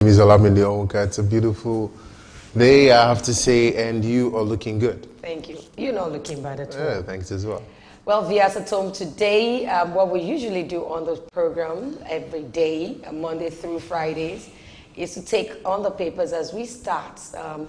Ms. Olamide Onka, it's a beautiful day, I have to say, and you are looking good. Thank you. You're not looking bad at all. Yeah, thanks as well. Well, Vias at home today, what we usually do on the program every day, Monday through Fridays, is to take on the papers as we start.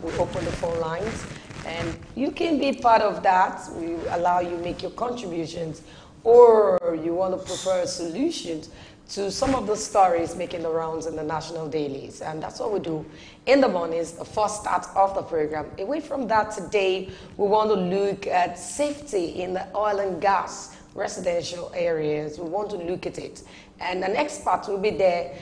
We open the phone lines, and you can be part of that. We allow you make your contributions, or you want to prefer solutions to some of the stories making the rounds in the national dailies. And that's what we do in the mornings, the first start of the program. Away from that today, we want to look at safety in the oil and gas residential areas. We want to look at it. And an expert will be there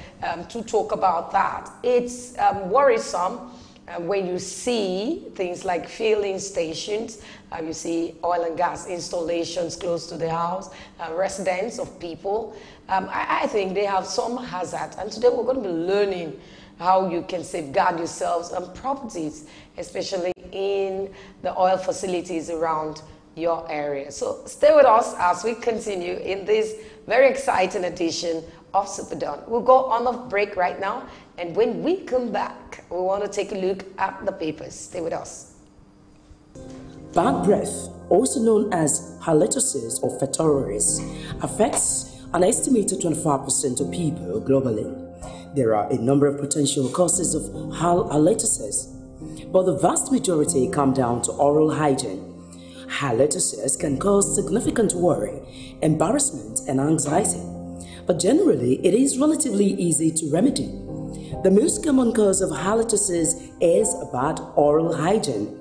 to talk about that. It's worrisome when you see things like filling stations, you see oil and gas installations close to the house, residents of people. I think they have some hazard. And today we're going to be learning how you can safeguard yourselves and properties, especially in the oil facilities around your area. So stay with us as we continue in this very exciting edition of Superdawn. We'll go on a break right now, and when we come back, we want to take a look at the papers. Stay with us. Bad breath, also known as halitosis or fetosis, affects an estimated 25% of people globally. There are a number of potential causes of halitosis, but the vast majority come down to oral hygiene. Halitosis can cause significant worry, embarrassment, and anxiety, but generally it is relatively easy to remedy. The most common cause of halitosis is bad oral hygiene.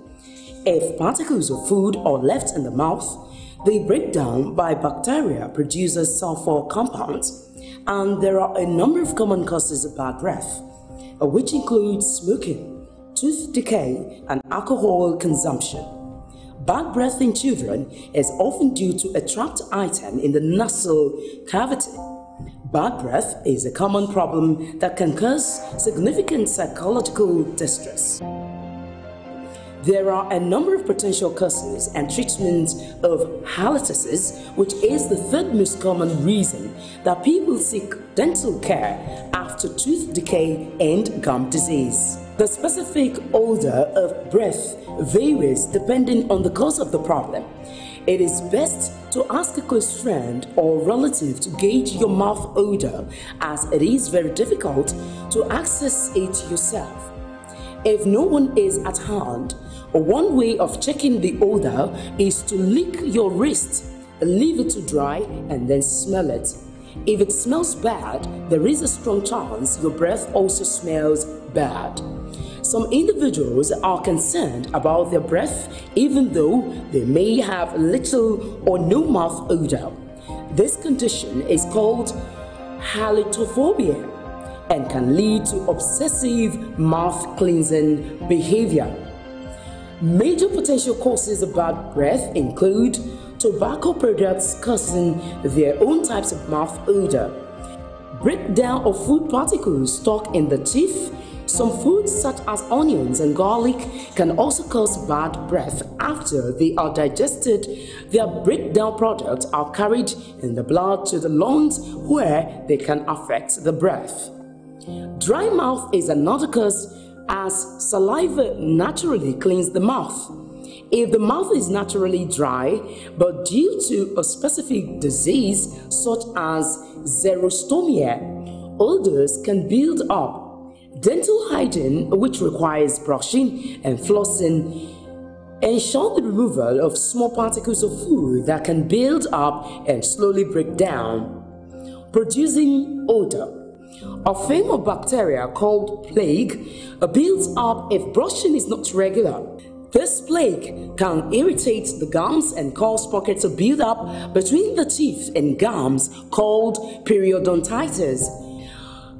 If particles of food are left in the mouth, they break down by bacteria produces sulfur compounds, and there are a number of common causes of bad breath, which include smoking, tooth decay, and alcohol consumption. Bad breath in children is often due to a trapped item in the nasal cavity. Bad breath is a common problem that can cause significant psychological distress. There are a number of potential causes and treatments of halitosis, which is the third most common reason that people seek dental care after tooth decay and gum disease. The specific odor of breath varies depending on the cause of the problem. It is best to ask a close friend or relative to gauge your mouth odor, as it is very difficult to access it yourself. If no one is at hand, one way of checking the odor is to lick your wrist, leave it to dry, and then smell it. If it smells bad, there is a strong chance your breath also smells bad. Some individuals are concerned about their breath even though they may have little or no mouth odor. This condition is called halitophobia and can lead to obsessive mouth cleansing behavior. Major potential causes of bad breath include tobacco products causing their own types of mouth odor, breakdown of food particles stuck in the teeth. Some foods such as onions and garlic can also cause bad breath after they are digested. Their breakdown products are carried in the blood to the lungs where they can affect the breath. Dry mouth is another cause, as saliva naturally cleans the mouth. If the mouth is naturally dry, but due to a specific disease such as xerostomia, odors can build up. Dental hygiene, which requires brushing and flossing, ensure the removal of small particles of food that can build up and slowly break down, producing odor. A form of bacteria called plague builds up if brushing is not regular. This plague can irritate the gums and cause pockets to build up between the teeth and gums called periodontitis.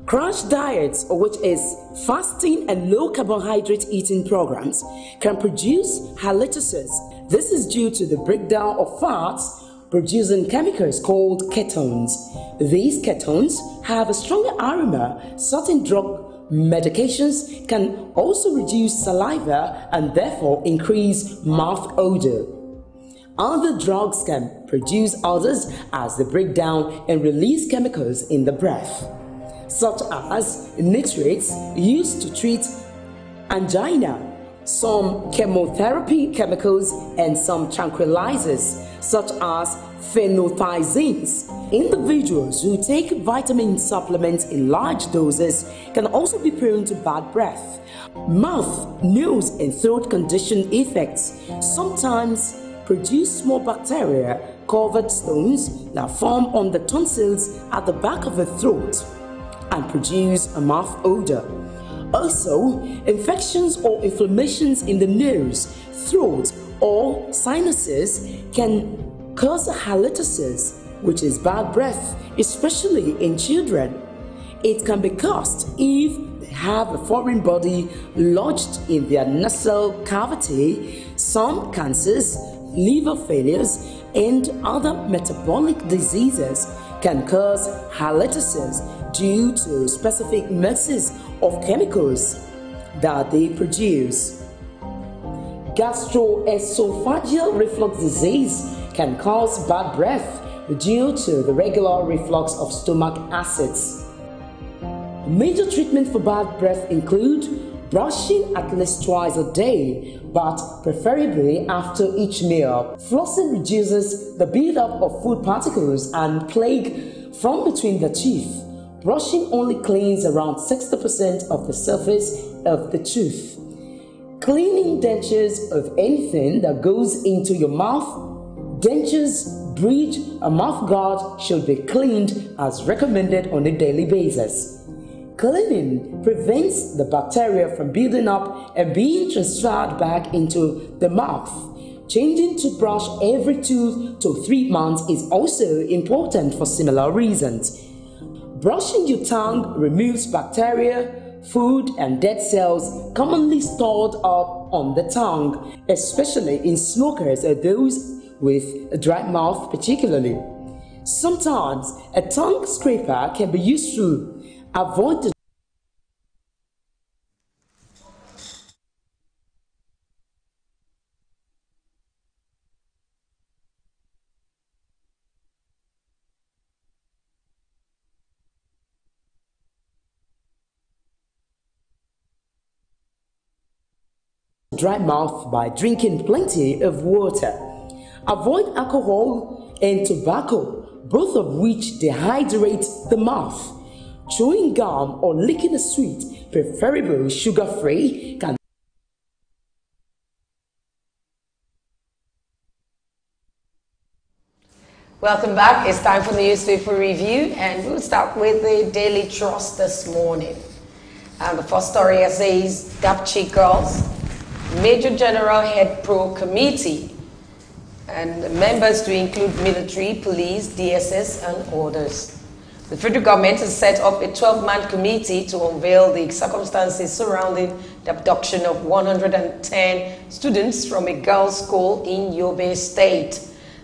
Crash diets, which is fasting and low carbohydrate eating programs, can produce halitosis. This is due to the breakdown of fats producing chemicals called ketones. These ketones have a stronger aroma. Certain drug medications can also reduce saliva and therefore increase mouth odor. Other drugs can produce odors as they break down and release chemicals in the breath. such as nitrates used to treat angina, some chemotherapy chemicals, and some tranquilizers such as phenothiazines. Individuals who take vitamin supplements in large doses can also be prone to bad breath, mouth, nose, and throat condition effects. Sometimes produce small bacteria covered stones that form on the tonsils at the back of the throat and produce a mouth odor. Also, infections or inflammations in the nose, throat, or sinuses can cause halitosis, which is bad breath, especially in children. It can be caused if they have a foreign body lodged in their nasal cavity. Some cancers, liver failures, and other metabolic diseases can cause halitosis due to specific mixes of chemicals that they produce. Gastroesophageal reflux disease can cause bad breath due to the regular reflux of stomach acids. Major treatment for bad breath include brushing at least twice a day, but preferably after each meal. Flossing reduces the buildup of food particles and plaque from between the teeth. Brushing only cleans around 60% of the surface of the tooth. Cleaning dentures of anything that goes into your mouth. Dentures, bridge, and mouth guard should be cleaned as recommended on a daily basis. Cleaning prevents the bacteria from building up and being transferred back into the mouth. Changing toothbrush every 2 to 3 months is also important for similar reasons. Brushing your tongue removes bacteria, food, and dead cells commonly stored up on the tongue, especially in smokers or those with a dry mouth particularly. Sometimes a tongue scraper can be useful. Avoid the dry mouth by drinking plenty of water. Avoid alcohol and tobacco, both of which dehydrate the mouth. Chewing gum or licking a sweet, preferably sugar-free, can Welcome back. It's time for the newspaper review, and we'll start with the Daily Trust this morning. And the first story says, Dapchi girls, Major General Head Pro Committee, and members to include military, police, DSS, and others. The federal government has set up a 12-man committee to unveil the circumstances surrounding the abduction of 110 students from a girls' school in Yobe State.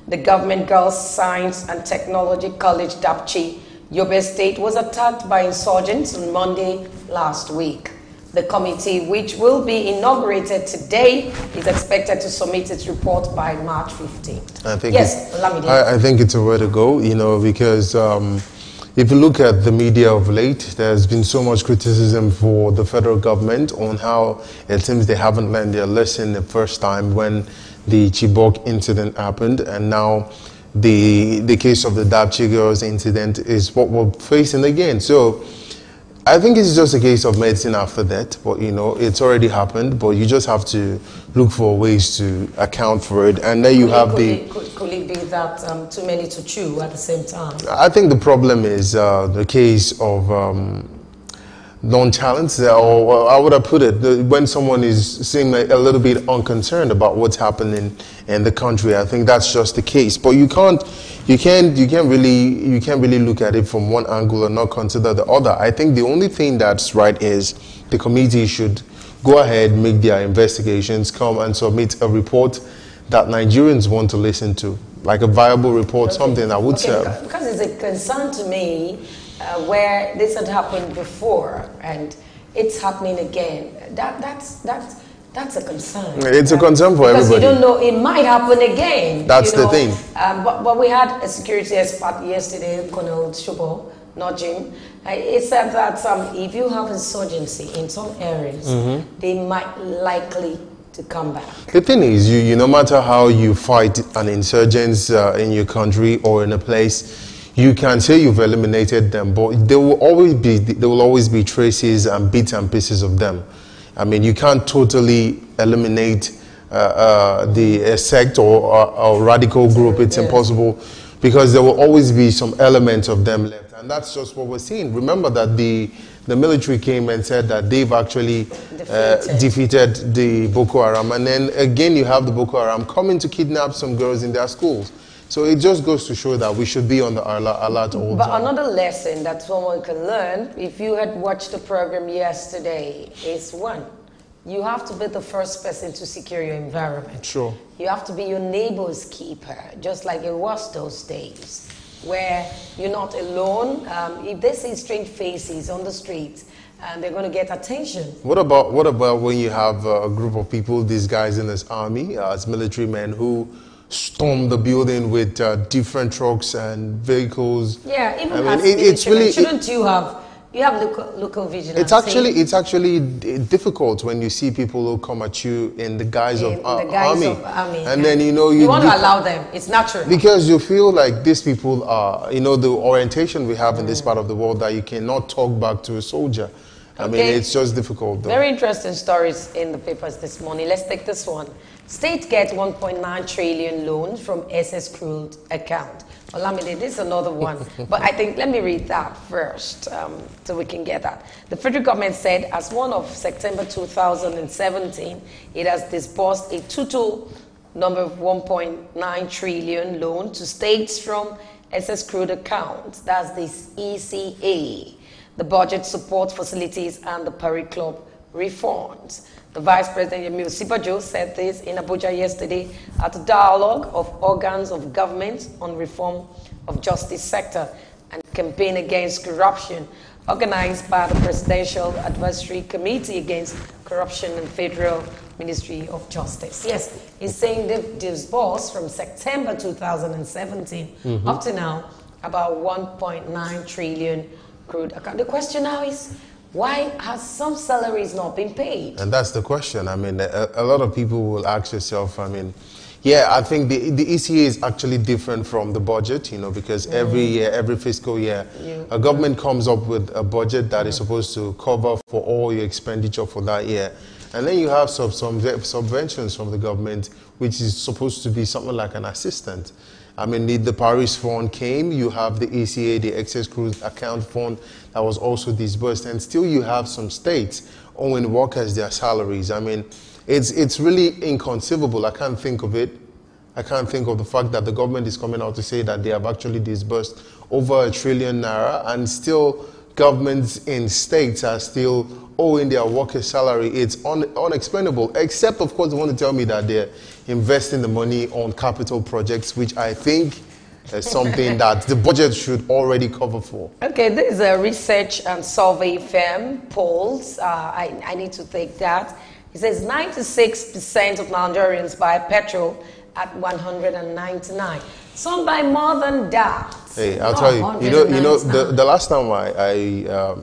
The Government Girls Science and Technology College, Dapchi, Yobe State, was attacked by insurgents on Monday last week. The committee, which will be inaugurated today, is expected to submit its report by March 15th. I think it's a way to go, because if you look at the media of late, there's been so much criticism for the federal government on how it seems they haven't learned their lesson the first time when the Chibok incident happened, and now the case of the Dapchi girls incident is what we're facing again. So I think it's just a case of medicine after that, but it's already happened, but you just have to look for ways to account for it. And then you have Could it be that too many to chew at the same time? I think the problem is the case of nonchalance, or how would I put it, when someone is seeming a little bit unconcerned about what's happening in the country. I think that's just the case. But you can't really look at it from one angle and not consider the other. I think the only thing that's right is the committee should go ahead, make their investigations, come and submit a report that Nigerians want to listen to, like a viable report, something that would serve. Because it's a concern to me where this had happened before and it's happening again. That's a concern. It's a concern for everybody. Because you don't know, it might happen again. That's the thing. But we had a security expert yesterday, Colonel Shubo, not Jim. It said that if you have insurgency in some areas, they might likely to come back. The thing is, you no matter how you fight an insurgents in your country or in a place, you can say you've eliminated them, but there will always be traces and bits and pieces of them. I mean, you can't totally eliminate the sect or radical group. It's impossible, because there will always be some elements of them left, and that's just what we're seeing. Remember that the military came and said that they've actually defeated the Boko Haram, and then again you have the Boko Haram coming to kidnap some girls in their schools. So it just goes to show that we should be on the alert all the time. But another lesson that someone can learn, if you had watched the program yesterday, is one, you have to be the first person to secure your environment. Sure. You have to be your neighbor's keeper, just like it was those days, where you're not alone. If they see strange faces on the streets, and they're going to get attention. What about when you have a group of people, these guys in this army, as military men, who storm the building with different trucks and vehicles? Yeah, even it's really, shouldn't you have local vigilance? It's actually difficult when you see people who come at you in the guise of army, and then you want to allow them. It's natural, because you feel like these people are, the orientation we have in this part of the world, that you cannot talk back to a soldier. I mean, it's just difficult, though. Very interesting stories in the papers this morning. Let's take this one. State gets 1.9 trillion loans from SS crude account. Olamide, this is another one. But I think, let me read that first so we can get that. The federal government said as one of September 2017, it has disbursed a total number of 1.9 trillion loan to states from SS crude account. That's this ECA. The budget support facilities and the Paris Club reforms. The Vice President Emil Sibajo said this in Abuja yesterday at a dialogue of organs of government on reform of justice sector and campaign against corruption, organized by the Presidential Advisory Committee Against Corruption and Federal Ministry of Justice. Yes, he's saying they've disbursed from September 2017 up to now about 1.9 trillion crude account. The question now is, why has some salaries not been paid? And that's the question. I mean, a lot of people will ask yourself, I mean, yeah, I think the ECA is actually different from the budget, because every year, every fiscal year, a government comes up with a budget that is supposed to cover for all your expenditure for that year. And then you have some subventions from the government, which is supposed to be something like an assistant. I mean, the Paris Fund came, you have the ECA, the Excess Cruise Account Fund, that was also disbursed, and still you have some states owing workers their salaries. I mean, it's really inconceivable. I can't think of it. I can't think of the fact that the government is coming out to say that they have actually disbursed over ₦1 trillion, and still governments in states are still owing their workers' salary. It's unexplainable, except, of course, they want to tell me that they're investing the money on capital projects, which I think is something that the budget should already cover for. Okay, this is a research and survey firm, polls. I need to take that. It says 96% of Nigerians buy petrol at 199. Some buy more than that. Hey, I'll tell you, the last time I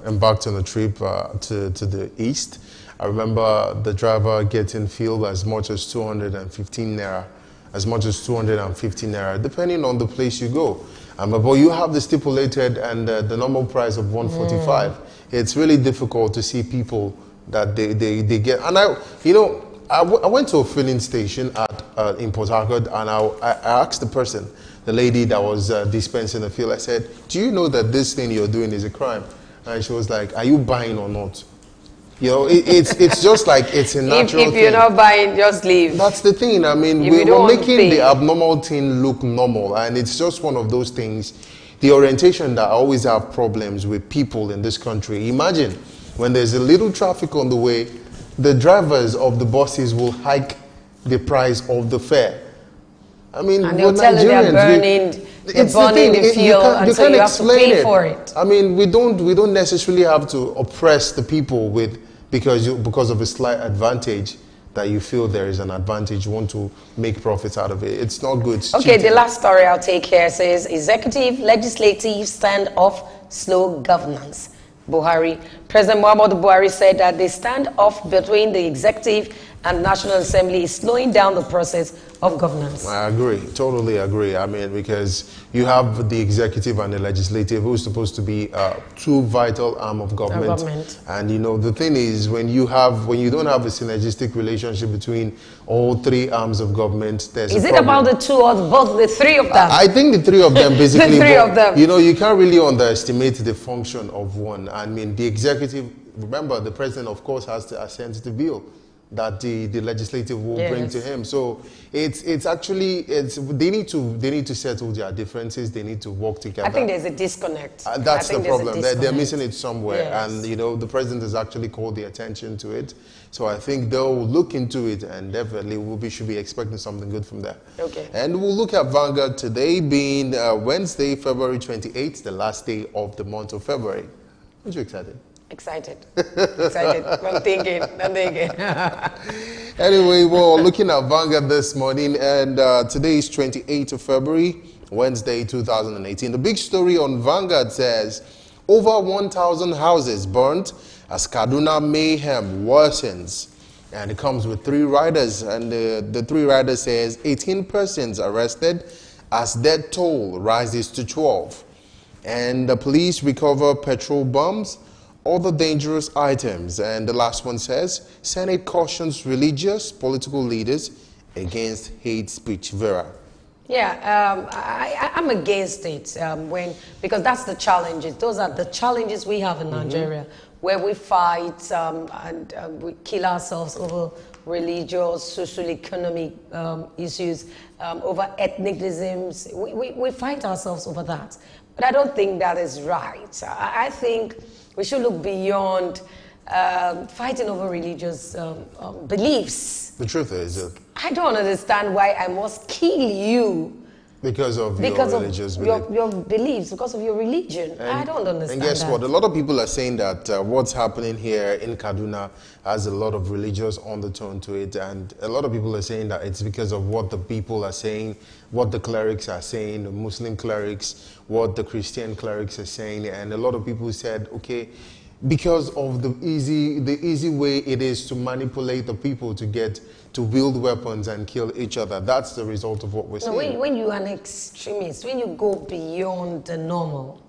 embarked on a trip to the east, I remember the driver getting fuel as much as 215 naira, depending on the place you go. But you have the stipulated and the normal price of 145. It's really difficult to see people that they get. And I went to a filling station in Port Harcourt, and I asked the person, the lady that was dispensing the fuel, I said, do you know that this thing you're doing is a crime? And she was like, are you buying or not? It's just like it's a natural thing. If you're not buying, just leave. That's the thing. I mean, we're making the abnormal thing look normal, and it's just one of those things. The orientation that I always have problems with people in this country. Imagine when there's a little traffic on the way, the drivers of the buses will hike the price of the fare. I mean, and they'll tell you they're burning the fuel, and so you have to pay for it. I mean, we don't necessarily have to oppress the people because of a slight advantage that you feel there is an advantage. You want to make profits out of it. It's not good. It's okay, cheating. The last story I'll take here says executive legislative standoff slow governance. President Muhammadu Buhari said that the standoff between the executive and National Assembly is slowing down the process of governance. I agree, totally agree. I mean, because you have the executive and the legislative, who's supposed to be two vital arm of government. And you know, the thing is, when you don't have a synergistic relationship between all three arms of government, there's Is a it problem. about the two or both, the three of them? I think the three of them basically. The three of them. You know, you can't really underestimate the function of one. I mean, the executive, remember, the president, of course, has to assent to the bill that the legislative will bring to him. So it's actually they need to settle their differences. They need to work together. I think there's a disconnect. That's the problem. They're missing it somewhere, Yes. and you know the president has actually called the attention to it. So I think they'll look into it, and definitely we should be expecting something good from there. Okay. And we'll look at Vanguard today being Wednesday, February 28th, the last day of the month of February. Aren't you excited? Excited. Excited. I'm thinking. Anyway, we're looking at Vanguard this morning, and today is 28th of February, Wednesday, 2018. The big story on Vanguard says, over 1,000 houses burnt as Kaduna mayhem worsens. And it comes with 3 riders, and the 3 riders says 18 persons arrested as death toll rises to 12. And the police recover petrol bombs, other dangerous items. And the last one says, Senate cautions religious political leaders against hate speech. Vera. Yeah, I'm against it because that's the challenges. Those are the challenges we have in Nigeria, where we fight and we kill ourselves over religious, social, economic issues, over ethnicisms. We fight ourselves over that. But I don't think that is right. I think we should look beyond fighting over religious beliefs. The truth is, I don't understand why I must kill you because of your religious belief. Your beliefs, because of your religion. I don't understand. And guess what? A lot of people are saying that what's happening here in Kaduna has a lot of religious undertone to it, and a lot of people are saying that it's because of what the people are saying, what the clerics are saying, the Muslim clerics, what the Christian clerics are saying, and a lot of people said, okay, because of the easy way it is to manipulate the people to wield weapons and kill each other. That's the result of what we're seeing. When you're an extremist, when you go beyond the normal,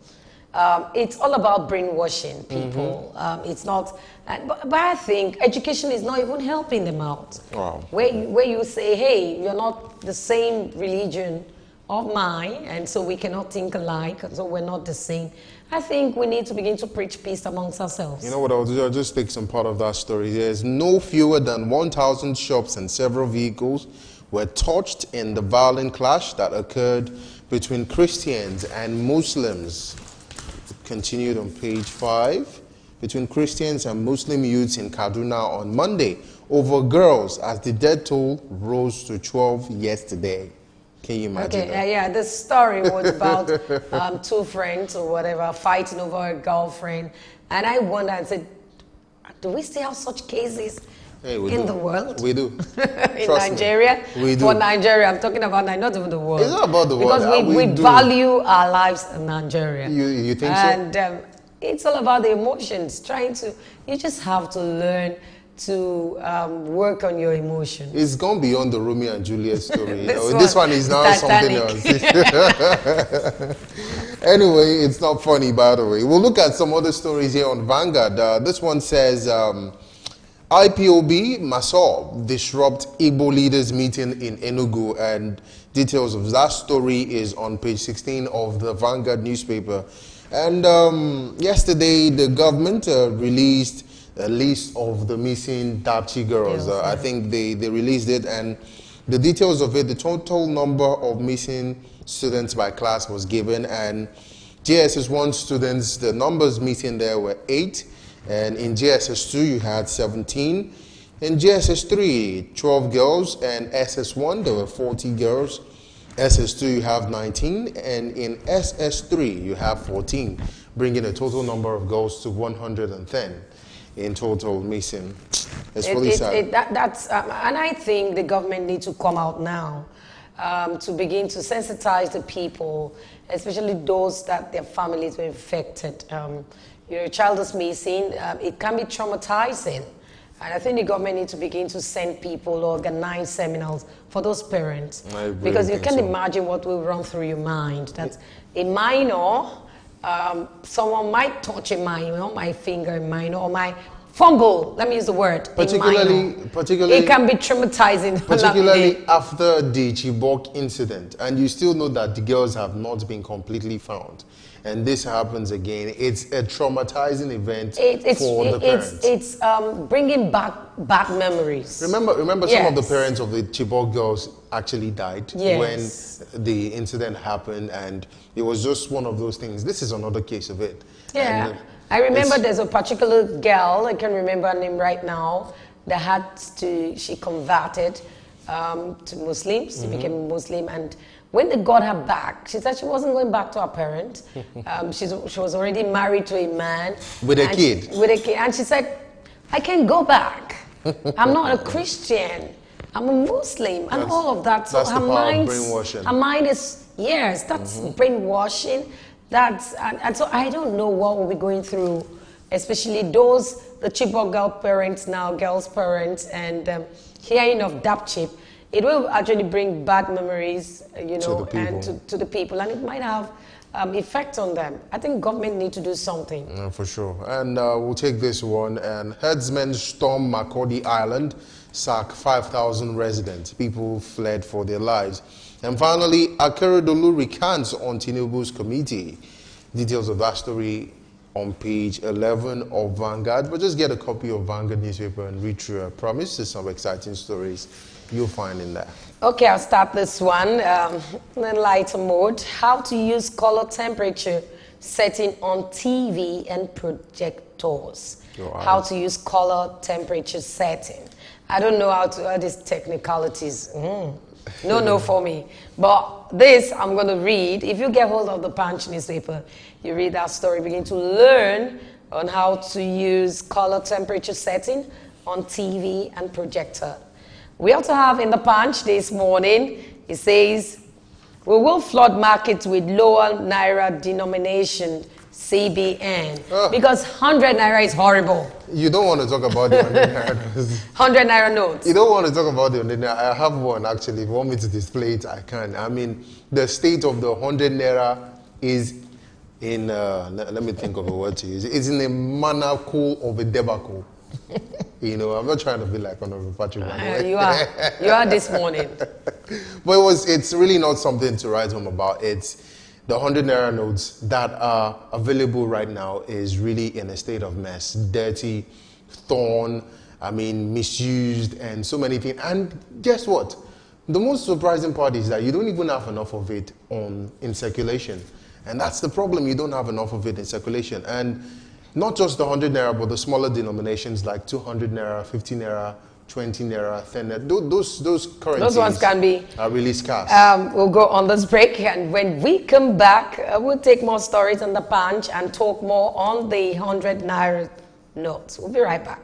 it's all about brainwashing people. It's not, but I think education is not even helping them out. Wow. Where you say, hey, you're not the same religion of mine, and so we cannot think alike, so we're not the same. I think we need to begin to preach peace amongst ourselves. You know what I'll do? I'll just take some part of that story. There's no fewer than 1,000 shops and several vehicles were touched in the violent clash that occurred between Christians and Muslims. Continued on page 5. Between Christians and Muslim youths in Kaduna on Monday over girls as the death toll rose to 12 yesterday. Can you imagine? Okay, yeah, the story was about 2 friends or whatever fighting over a girlfriend, and I wonder and said, do we still have such cases in the world? We do. In Nigeria? We do. For Nigeria, I'm talking about not even the world. It's not about the world. Because we value our lives in Nigeria. You think so? And it's all about the emotions. You just have to learn to work on your emotions. It's gone beyond the Romeo and Juliet story. This one is now something else. Anyway, it's not funny, by the way. We'll look at some other stories here on Vanguard. This one says, IPOB Maso disrupt Igbo leaders meeting in Enugu, and details of that story is on page 16 of the Vanguard newspaper. And yesterday, the government released a list of the missing Dapchi girls. I think they released it, and the details of it, the total number of missing students by class was given, and JSS1 students, the numbers missing there were 8, and in JSS2 you had 17, in JSS3 12 girls, and SS1 there were 40 girls, SS2 you have 19, and in SS3 you have 14, bringing the total number of girls to 110 in total missing. It's really sad. And I think the government needs to come out now to begin to sensitize the people, especially those that their families were infected. A child is missing, it can be traumatizing. And I think the government needs to begin to send people or organize seminars for those parents. Because you can imagine what will run through your mind. That a minor, someone might touch a minor, my finger, a minor, or my fumble, let me use the word. Particularly, it can be traumatizing. Particularly after the Chibok incident, and you still know that the girls have not been completely found. And this happens again. It's a traumatizing event for the parents. It's bringing back bad memories. Remember some of the parents of the Chibok girls actually died when the incident happened, and it was just one of those things. This is another case of it. Yeah. And, I remember there's a particular girl, I can remember her name right now, that she converted to Muslims. She became Muslim, and when they got her back, she said she wasn't going back to her parents. She was already married to a man. With a kid. And she said, I can't go back. I'm not a Christian. I'm a Muslim. And all of that. So that's the power of brainwashing. Her mind is, that's brainwashing. And so I don't know what we'll be going through, especially the Chibok girls' parents, and hearing of that chip. It will actually bring bad memories, to the people, and it might have effect on them. I think government need to do something. For sure. And we'll take this one. And herdsmen storm Makurdi Island, sack 5,000 residents. People fled for their lives. And finally, Akeredolu recants on Tinubu's committee. Details of that story on page 11 of Vanguard. But just get a copy of Vanguard newspaper and read through. I promise there's some exciting stories you'll find in there. Okay, I'll start this one in lighter mode. How to use color temperature setting on TV and projectors. Wow. How to use color temperature setting. I don't know how to all these technicalities. No for me. But this I'm going to read. If you get hold of the Punch newspaper, you read that story, begin to learn on how to use color temperature setting on TV and projector. We also have in the Punch this morning, it says, we will flood markets with lower Naira denomination, CBN, because 100 Naira is horrible. You don't want to talk about the 100 Naira. 100 Naira notes. You don't want to talk about the 100 Naira. I have one actually. If you want me to display it, I can. I mean, the state of the 100 Naira is in, let me think of a word to use. It's in a manacle of a debacle. I'm not trying to be like Honorable Patrick. You are this morning. But it's really not something to write home about. It's the 100 Naira notes that are available right now is really in a state of mess. Dirty, torn, misused, and so many things. And guess what? The most surprising part is that you don't even have enough of it in circulation. And that's the problem. You don't have enough of it in circulation. And not just the 100 Naira, but the smaller denominations like 200 Naira, 50 Naira, 20 Naira, 10 Naira. Those currencies, those ones are really scarce. We'll go on this break, and when we come back, we'll take more stories on the Punch and talk more on the 100 Naira notes. We'll be right back.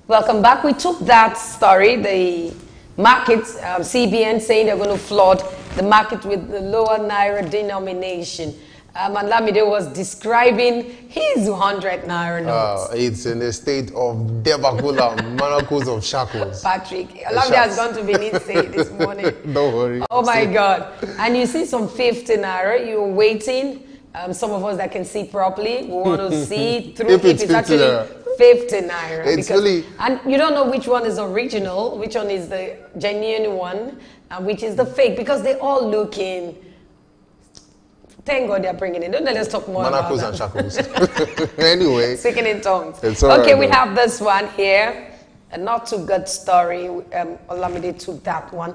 Welcome back. We took that story, the market, CBN saying they're going to flood the market with the lower Naira denomination. And Lamide was describing his 100 Naira notes. It's in a state of debakula, manacles of shackles. Patrick, Lamide has gone to Benin State this morning. Don't worry. Oh my God. And you see some 50 Naira, you're waiting. Some of us that can see properly, we want to see through if it's actually Naira. 50 Naira. It's really... And you don't know which one is original, which one is the genuine one, and which is the fake, because they all look in... Thank God they're bringing it. Don't let us talk more Manacles about and shackles. Anyway. Speaking in tongues. It's all okay, right, we have this one here. A not too good story. Olamide took that one.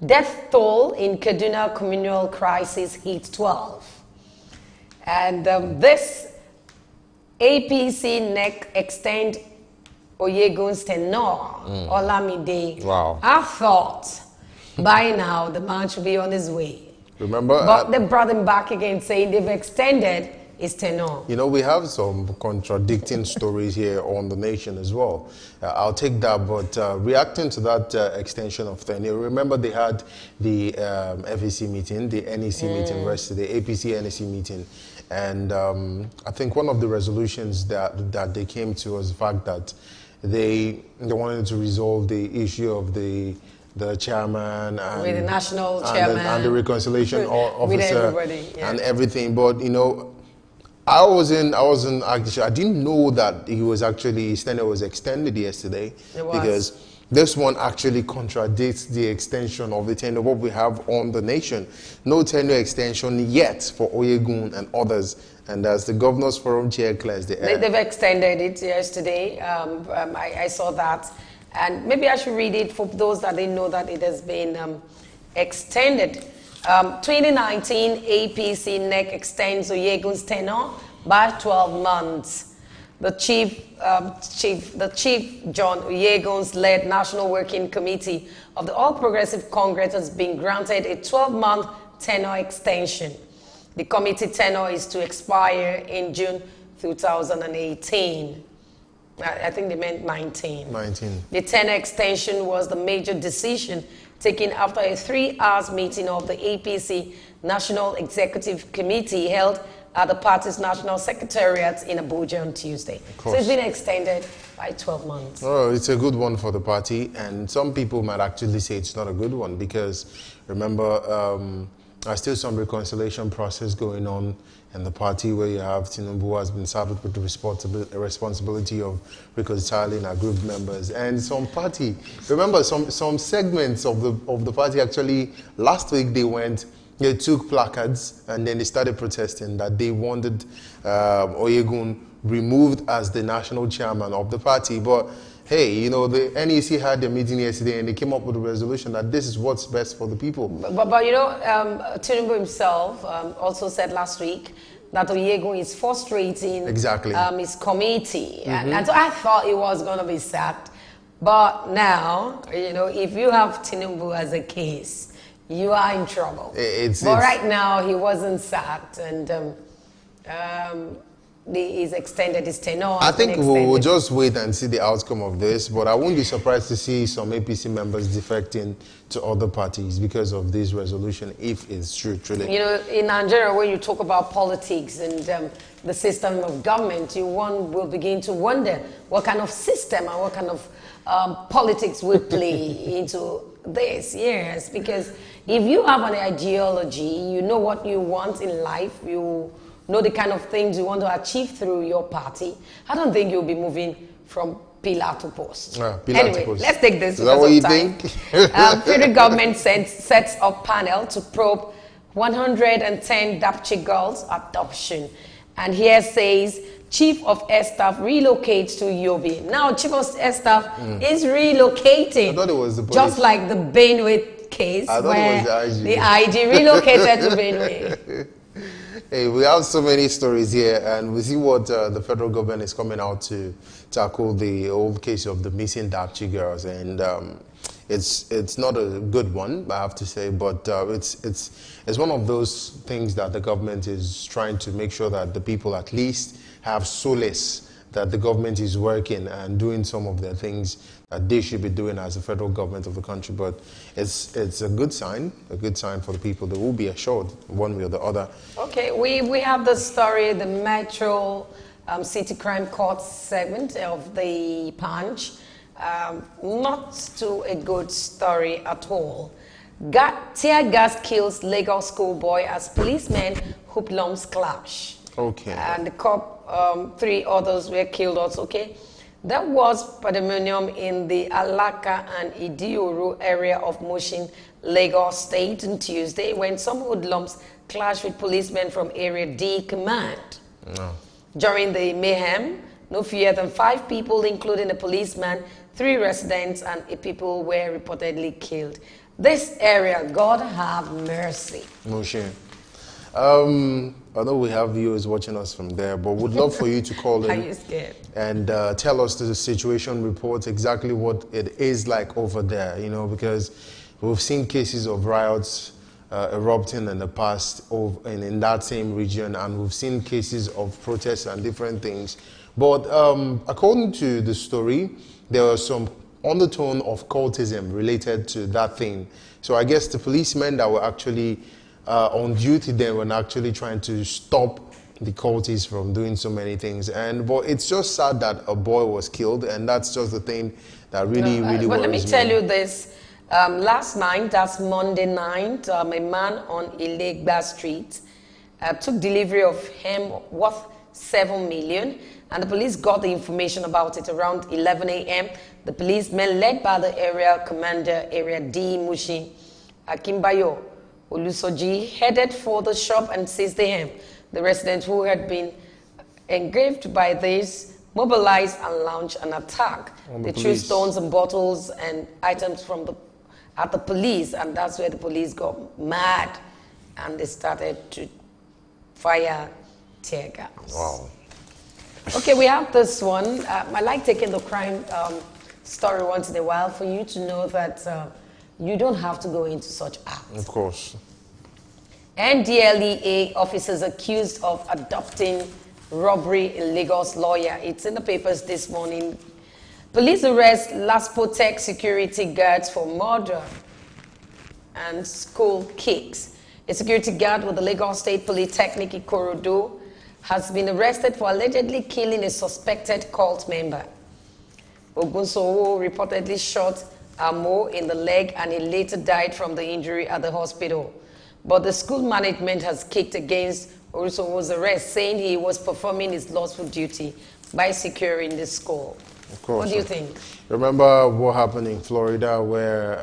Death toll in Kaduna communal crisis hit 12. And this APC neck extend Oyegun's tenure. Olamide. Wow. I thought by now the man should be on his way. Remember? But they brought him back again, saying they've extended his tenure. You know, we have some contradicting stories here on the nation as well. I'll take that, but reacting to that extension of tenure, remember they had the FEC meeting, the NEC meeting yesterday, APC NEC meeting, and I think one of the resolutions that they came to was the fact that they wanted to resolve the issue of the chairman and with the national chairman and the reconciliation officer and everything. But you know, I wasn't actually, I didn't know that his tenure was extended yesterday, because this one actually contradicts the extension of the tenure what we have on the nation. No tenure extension yet for Oyegun and others. And as the Governors Forum chair clears the air. They've extended it yesterday. I saw that. And maybe I should read it for those that didn't know that it has been extended. 2019 APC NEC extends Oyegun's tenure by 12 months. The chief John Oyegun's led National Working Committee of the All Progressive Congress has been granted a 12-month tenure extension. The committee tenure is to expire in June 2018. I think they meant 19. The tenure extension was the major decision taken after a 3-hour meeting of the APC National Executive Committee held at the party's National Secretariat in Abuja on Tuesday. So it's been extended by 12 months. Oh, it's a good one for the party, and some people might actually say it's not a good one because, remember, there's still some reconciliation process going on in the party where you have Tinubu who has been served with the responsibility of reconciling our group members, and some party. Remember, some segments of the party actually last week they took placards and then they started protesting that they wanted Oyegun removed as the national chairman of the party. But hey, you know, the NEC had their meeting yesterday and they came up with a resolution that this is what's best for the people. But you know, Tinubu himself also said last week that Oyegun is frustrating his committee. And so I thought it was going to be sacked. But now, you know, if you have Tinubu as a case, you are in trouble. But right now, he wasn't sacked, and he's extended his tenure. I think we'll just wait and see the outcome of this, but I won't be surprised to see some APC members defecting to other parties because of this resolution, if it's true, truly. You know, in Nigeria, when you talk about politics and the system of government, one will begin to wonder what kind of system and what kind of politics will play into this, yes, because if you have an ideology, you know what you want in life, you know the kind of things you want to achieve through your party, I don't think you'll be moving from pillar to post. Anyway, let's take this because of time. Federal government sets up panel to probe 110 Dapchi girls adoption. And here says, Chief of Air Staff relocates to Yobe. Now, Chief of Air Staff is relocating. I thought it was the police. Just like the Benue case where the IG relocated to Benue. Hey, we have so many stories here, and we see what the federal government is coming out to tackle the old case of the missing Dapchi girls, and it's not a good one, I have to say, but it's one of those things that the government is trying to make sure that the people at least have solace that the government is working and doing some of the things that they should be doing as the federal government of the country. But it's a good sign for the people. They will be assured one way or the other. Okay, we have the story, the Metro City Crime Court segment of the Punch. Not to a good story at all. Tear gas kills Lagos schoolboy as policemen hoodlums clash. Okay. And the cop, 3 others were killed also. Okay. That was pandemonium in the Alaka and Idioru area of Mushin, Lagos State on Tuesday when some hoodlums clashed with policemen from Area D Command. No. During the mayhem, no fewer than 5 people, including a policeman, 3 residents, and 8 people were reportedly killed. This area, God have mercy. Moshe. I know we have viewers watching us from there, but would love for you to call in. Are you scared? And tell us the situation report, exactly what it is like over there, you know, because we've seen cases of riots erupting in the past in that same region, and we've seen cases of protests and different things. But according to the story, there was some undertone of cultism related to that thing. So I guess the policemen that were actually on duty then were actually trying to stop the cultists from doing so many things. But it's just sad that a boy was killed, and that's just the thing that really worries me. But let me tell you this. Last night, that's Monday night, a man on Ilegba Street took delivery of hemp worth 7 million, and the police got the information about it around 11 a.m. The policemen, led by the area commander, Area D Mushi Akimbayo Olusoji, headed for the shop and seized the hemp. The residents who had been engraved by this mobilized and launched an attack. They threw stones and bottles and items at the police, and that's where the police got mad and they started to fire tear gas. Wow. Okay, we have this one. I like taking the crime story once in a while for you to know that you don't have to go into such acts. Of course. NDLEA officers accused of adopting robbery in Lagos lawyer. It's in the papers this morning. Police arrest Laspo Tech security guards for murder and school kicks. A security guard with the Lagos State Polytechnic Ikorodu has been arrested for allegedly killing a suspected cult member. Ogunsowo reportedly shot Amo in the leg, and he later died from the injury at the hospital. But the school management has kicked against Ogunsowo's arrest, saying he was performing his lawful duty by securing the school. Of course. What do you think? Remember what happened in Florida where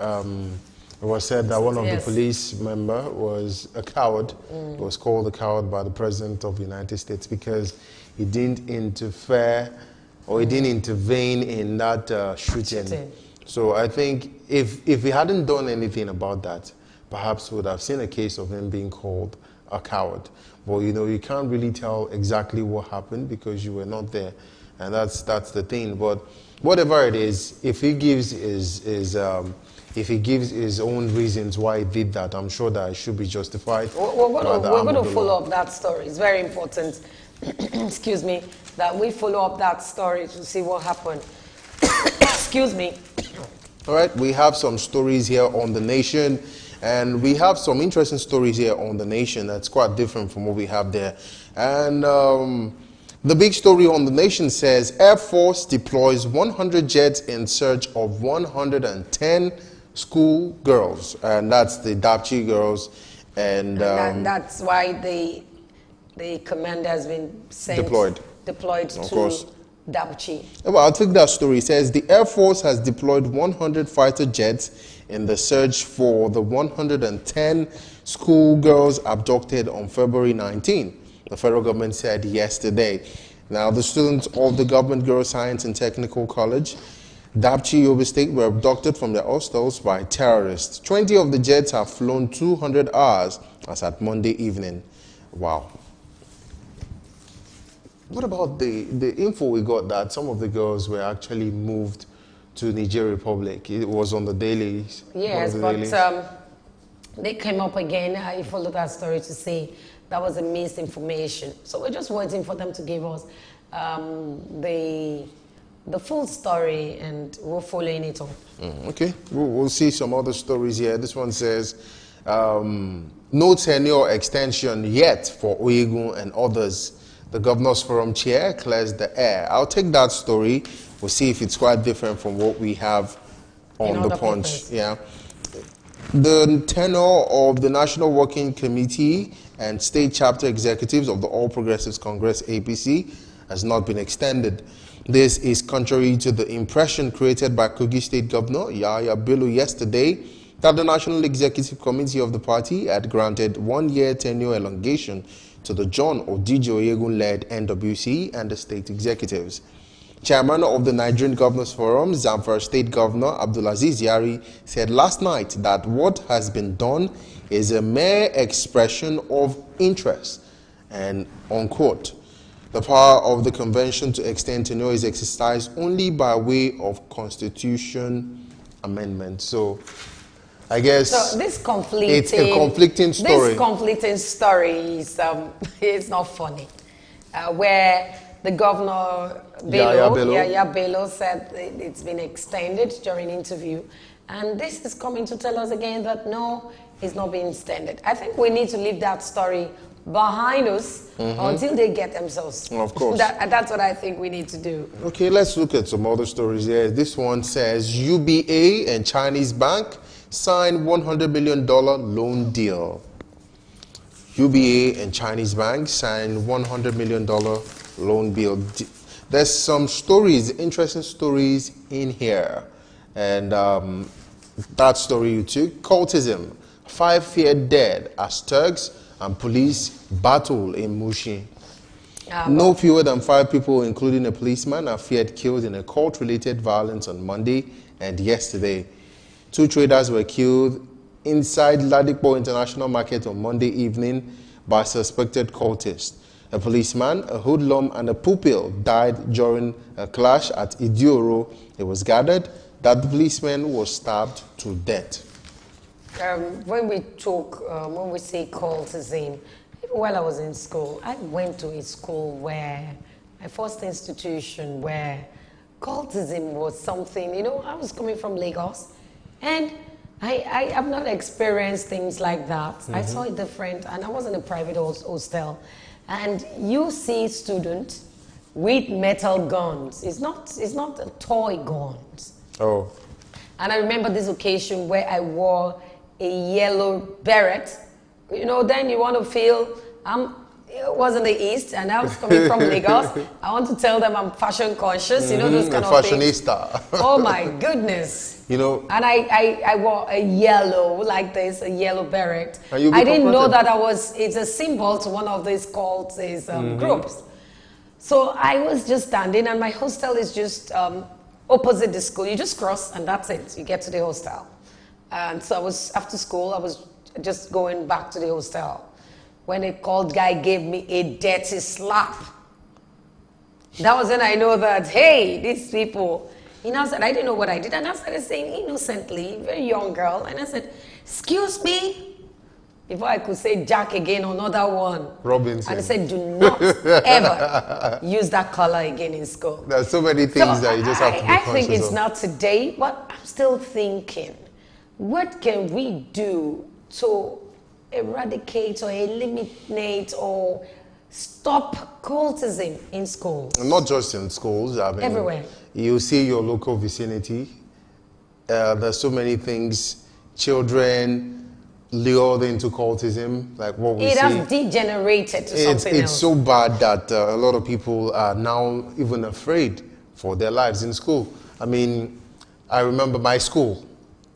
it was said that one of the police member was a coward. He was called a coward by the President of the United States because he didn't interfere or he didn't intervene in that shooting. So I think if he hadn't done anything about that, perhaps we would have seen a case of him being called a coward. But you know, you can't really tell exactly what happened because you were not there. And that's the thing. But whatever it is, if he gives his own reasons why he did that, I'm sure that it should be justified. We're going to follow up that story. It's very important, excuse me, that we follow up that story to see what happened. Excuse me. All right, we have some stories here on The Nation, and we have some interesting stories here on The Nation that's quite different from what we have there. And the big story on The Nation says Air Force deploys 100 jets in search of 110 school girls, and that's the Dapchi girls. And that's why the commander has been deployed to Dapchi. Well, I'll take that story. It says the Air Force has deployed 100 fighter jets in the search for the 110 schoolgirls abducted on February 19. The federal government said yesterday. Now, the students of the Government Girls Science and Technical College, Dapchi, Yobe State, were abducted from their hostels by terrorists. 20 of the jets have flown 200 hours as at Monday evening. Wow. What about the info we got that some of the girls were actually moved to Niger Republic? It was on the dailies. Yes, but they came up again. I followed that story to say that was a misinformation. So we're just waiting for them to give us the full story, and we're following it up. Okay, we'll see some other stories here. This one says, no tenure extension yet for Oyegun and others. The Governors Forum chair clears the air. I'll take that story. We'll see if it's quite different from what we have on the Punch. Yeah. The tenure of the National Working Committee and state chapter executives of the All Progressives Congress APC has not been extended. This is contrary to the impression created by Kogi State Governor Yahaya Bello yesterday that the National Executive Committee of the party had granted 1-year tenure elongation to the John Odijo Oyegun-led NWC and the state executives. Chairman of the Nigerian Governors Forum, Zamfara State Governor Abdulaziz Yari, said last night that what has been done is a mere expression of interest, and unquote. The power of the convention to extend tenure is exercised only by way of constitution amendment. So, I guess so this it's a conflicting story. This conflicting story is it's not funny. Where the governor Yahaya Bello said it's been extended during interview, and this is coming to tell us again that no, it's not being extended. I think we need to leave that story behind us until they get themselves. Of course. That's what I think we need to do. Okay, let's look at some other stories here. This one says UBA and Chinese bank signed $100 million loan deal. UBA and Chinese bank signed $100 million loan deal. There's some stories, interesting stories in here. And that story you took, cultism, 5 feared dead as thugs and police battle in Mushin. No fewer than 5 people, including a policeman, are feared killed in a cult-related violence on Monday and yesterday. 2 traders were killed inside Ladipo International Market on Monday evening by suspected cultists. A policeman, a hoodlum, and a pupil died during a clash at Idioro. It was gathered that the policeman was stabbed to death. When we say cultism, even while I was in school, I went to a school where, my first institution where cultism was something, you know, I was coming from Lagos, and I have not experienced things like that. I saw it different, and I was in a private hostel, and you see students with metal guns. It's not toy guns. Oh. And I remember this occasion where I wore a yellow beret. You know, then you want to feel, it was in the East, and I was coming from Lagos. I want to tell them I'm fashion conscious, you know, those kind of things. Fashionista. Oh my goodness. You know. And I wore a yellow, like this, a yellow beret. I didn't know that it's a symbol to one of these cults, groups. So I was just standing, and my hostel is just opposite the school. You just cross, and that's it. You get to the hostel. And so after school, I was just going back to the hostel when a cult guy gave me a dirty slap. That was when I know that, hey, these people, you know, I said, I didn't know what I did. And I started saying innocently, very young girl, and I said, excuse me, before I could say Jack again, another one. Robinson. And I said, do not ever use that color again in school. There's so many things that you just have to be conscious of. I think it's not today, but I'm still thinking, what can we do to eradicate or eliminate or stop cultism in schools? Not just in schools. I mean, everywhere. You see your local vicinity. There's so many things. Children lured into cultism, like what we see. It has degenerated to something else. It's so bad that a lot of people are now even afraid for their lives in school. I mean, I remember my school.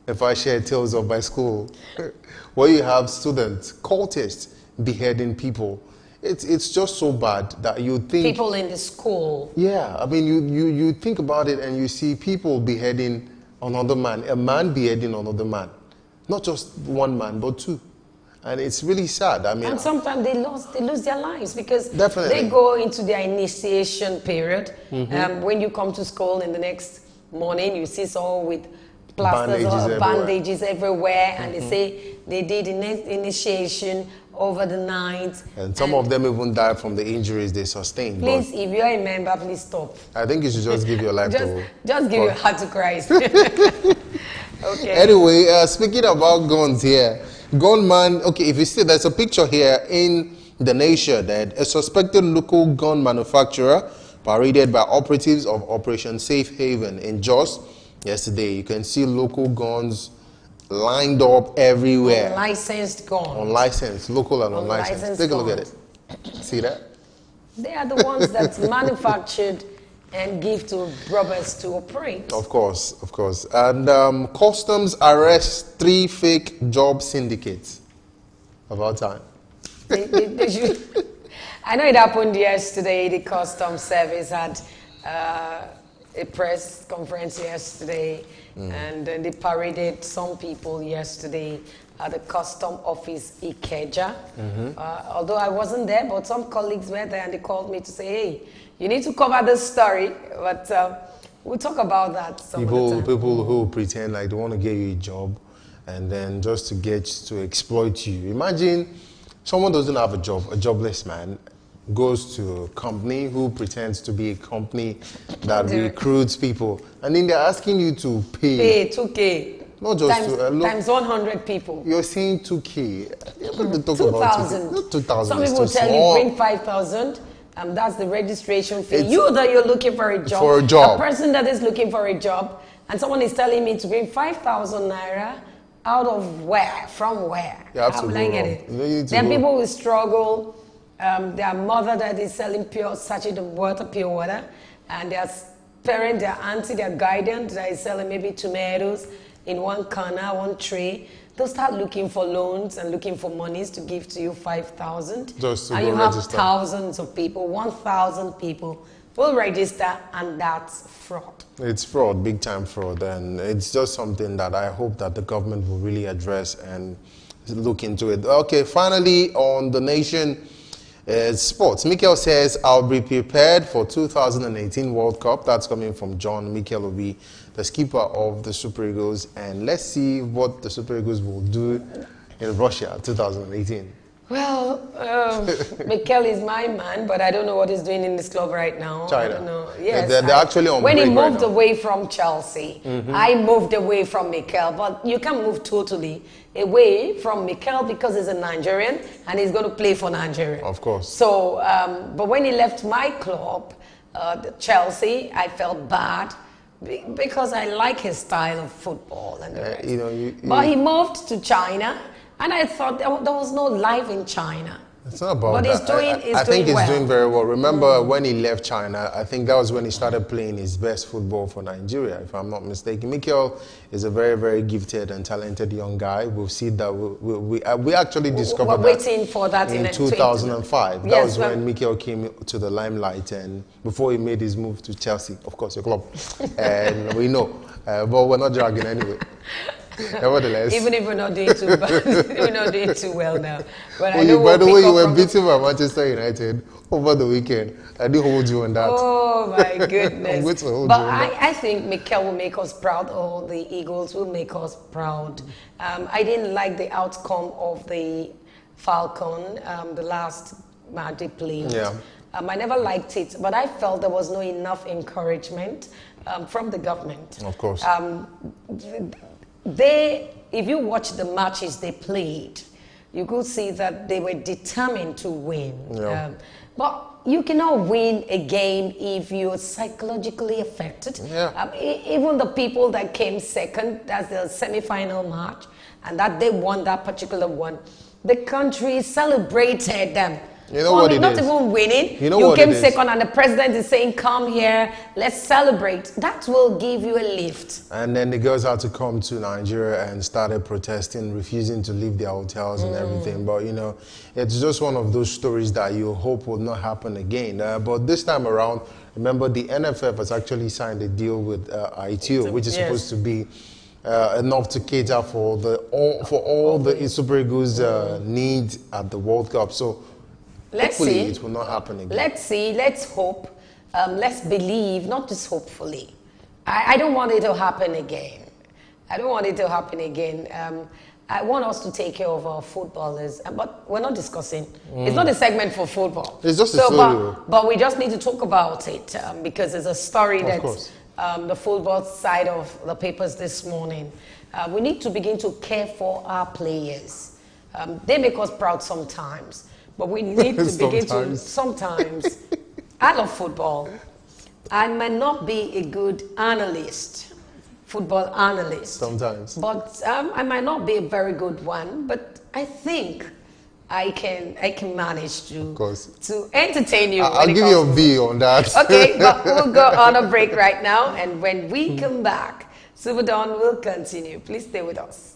If I share tales of my school, where you have students, cultists, beheading people. It's just so bad that you think... People in the school. Yeah, I mean, you think about it and you see people beheading another man, a man beheading another man. Not just one man, but 2. And it's really sad. I mean, and sometimes they lose their lives because definitely. They go into their initiation period. When you come to school in the next morning, you see someone with plasters or bandages everywhere, and they say they did initiation over the night. And some of them even died from the injuries they sustained. Please, if you're a member, please stop. I think you should just give your life just give your heart to Christ. Okay. Anyway, speaking about guns here, gunman, okay, if you see, there's a picture here in the nation that a suspected local gun manufacturer paraded by operatives of Operation Safe Haven in Jos yesterday. You can see local guns lined up everywhere. Unlicensed guns. Unlicensed, local and unlicensed. Take a look at it. See that? They are the ones that's manufactured and give to robbers to operate. Of course, of course. And customs arrest 3 fake job syndicates. About time. They should. I know it happened yesterday. The customs service had a press conference yesterday, and they paraded some people yesterday at the custom office Ikeja. Although I wasn't there, but some colleagues were there, and they called me to say, hey, you need to cover this story, but we'll talk about that some other time. People who pretend like they want to get you a job, and then just to get to exploit you. Imagine someone doesn't have a job, a jobless man, goes to a company who pretends to be a company that recruits people, and then they're asking you to pay 2K. Not just times 100 people. You're saying 2K. You're going to talk 2,000. about 2,000. Some people tell you bring 5,000. That's the registration fee. You that you're looking for a job. For a job. A person that is looking for a job, and someone is telling me to bring 5,000 naira. Out of where? From where? How will I get it? Then people will struggle. Their mother that is selling pure sachet of water, pure water, and their parent, their auntie, their guardian that is selling maybe tomatoes in one corner, one tray. They'll start looking for loans and looking for monies to give to you 5,000. Just to and go you have register. Thousands of people, 1,000 people will register, and that's fraud. It's fraud, big time fraud, and it's just something that I hope that the government will really address and look into it. Okay, finally on the nation sports. Mikel says, I'll be prepared for 2018 World Cup. That's coming from John Mikel Obi, the skipper of the Super Eagles, and let's see what the Super Eagles will do in Russia 2018. Well, Mikel is my man, but I don't know what he's doing in this club right now. China. I don't know. Yes, they're actually on when he break moved right now. away from Chelsea, I moved away from Mikel, but you can't move totally away from Mikel because he's a Nigerian and he's going to play for Nigeria. Of course. So, but when he left my club, Chelsea, I felt bad because I like his style of football and the rest. But he moved to China. And I thought there was no life in China. It's not about but that. I think he's doing very well. Remember when he left China, I think that was when he started playing his best football for Nigeria, if I'm not mistaken. Mikel is a very, very gifted and talented young guy. We've seen that. We actually discovered waiting for that in 2005. That was when Mikel came to the limelight, and before he made his move to Chelsea, of course, your club. And we know, but we're not dragging anyway. Nevertheless, even if we're not doing too bad, we're not doing too well now. But I know by the way, you were beaten by Manchester United over the weekend. I do hold you on that. Oh my goodness! I'm going to hold but you on that. I think Mikel will make us proud. All the Eagles will make us proud. I didn't like the outcome of the Falcon, the last match they played. Yeah. I never liked it, but I felt there was not enough encouragement from the government. Of course. If you watch the matches they played, you could see that they were determined to win. Yeah. But you cannot win a game if you're psychologically affected. Yeah. Even the people that came second, that's the semi-final match, and that they won that particular one, the country celebrated them. You know what it not is? even winning. You know what came it is? second, and the president is saying, "Come here, let's celebrate." That will give you a lift. And then the girls had to come to Nigeria and started protesting, refusing to leave their hotels and everything. But it's just one of those stories that you hope will not happen again. But this time around, remember the NFF has actually signed a deal with ITO, which is supposed to be enough to cater for all the Super Eagles needs at the World Cup. So. Hopefully it will not happen again. Let's see. Let's hope. Let's believe. Not just hopefully. I don't want it to happen again. I don't want it to happen again. I want us to take care of our footballers, but we're not discussing. It's not a segment for football. It's just a story. But we just need to talk about it because it's a story that the football side of the papers this morning. We need to begin to care for our players. They make us proud sometimes, but we need to begin to sometimes. I love football. I might not be a good analyst. Football analyst. Sometimes. But I might not be a very good one, but I think I can manage to entertain you. I'll give you a B on that. Okay, but we'll go on a break right now, and when we come back, Superdawn will continue. Please stay with us.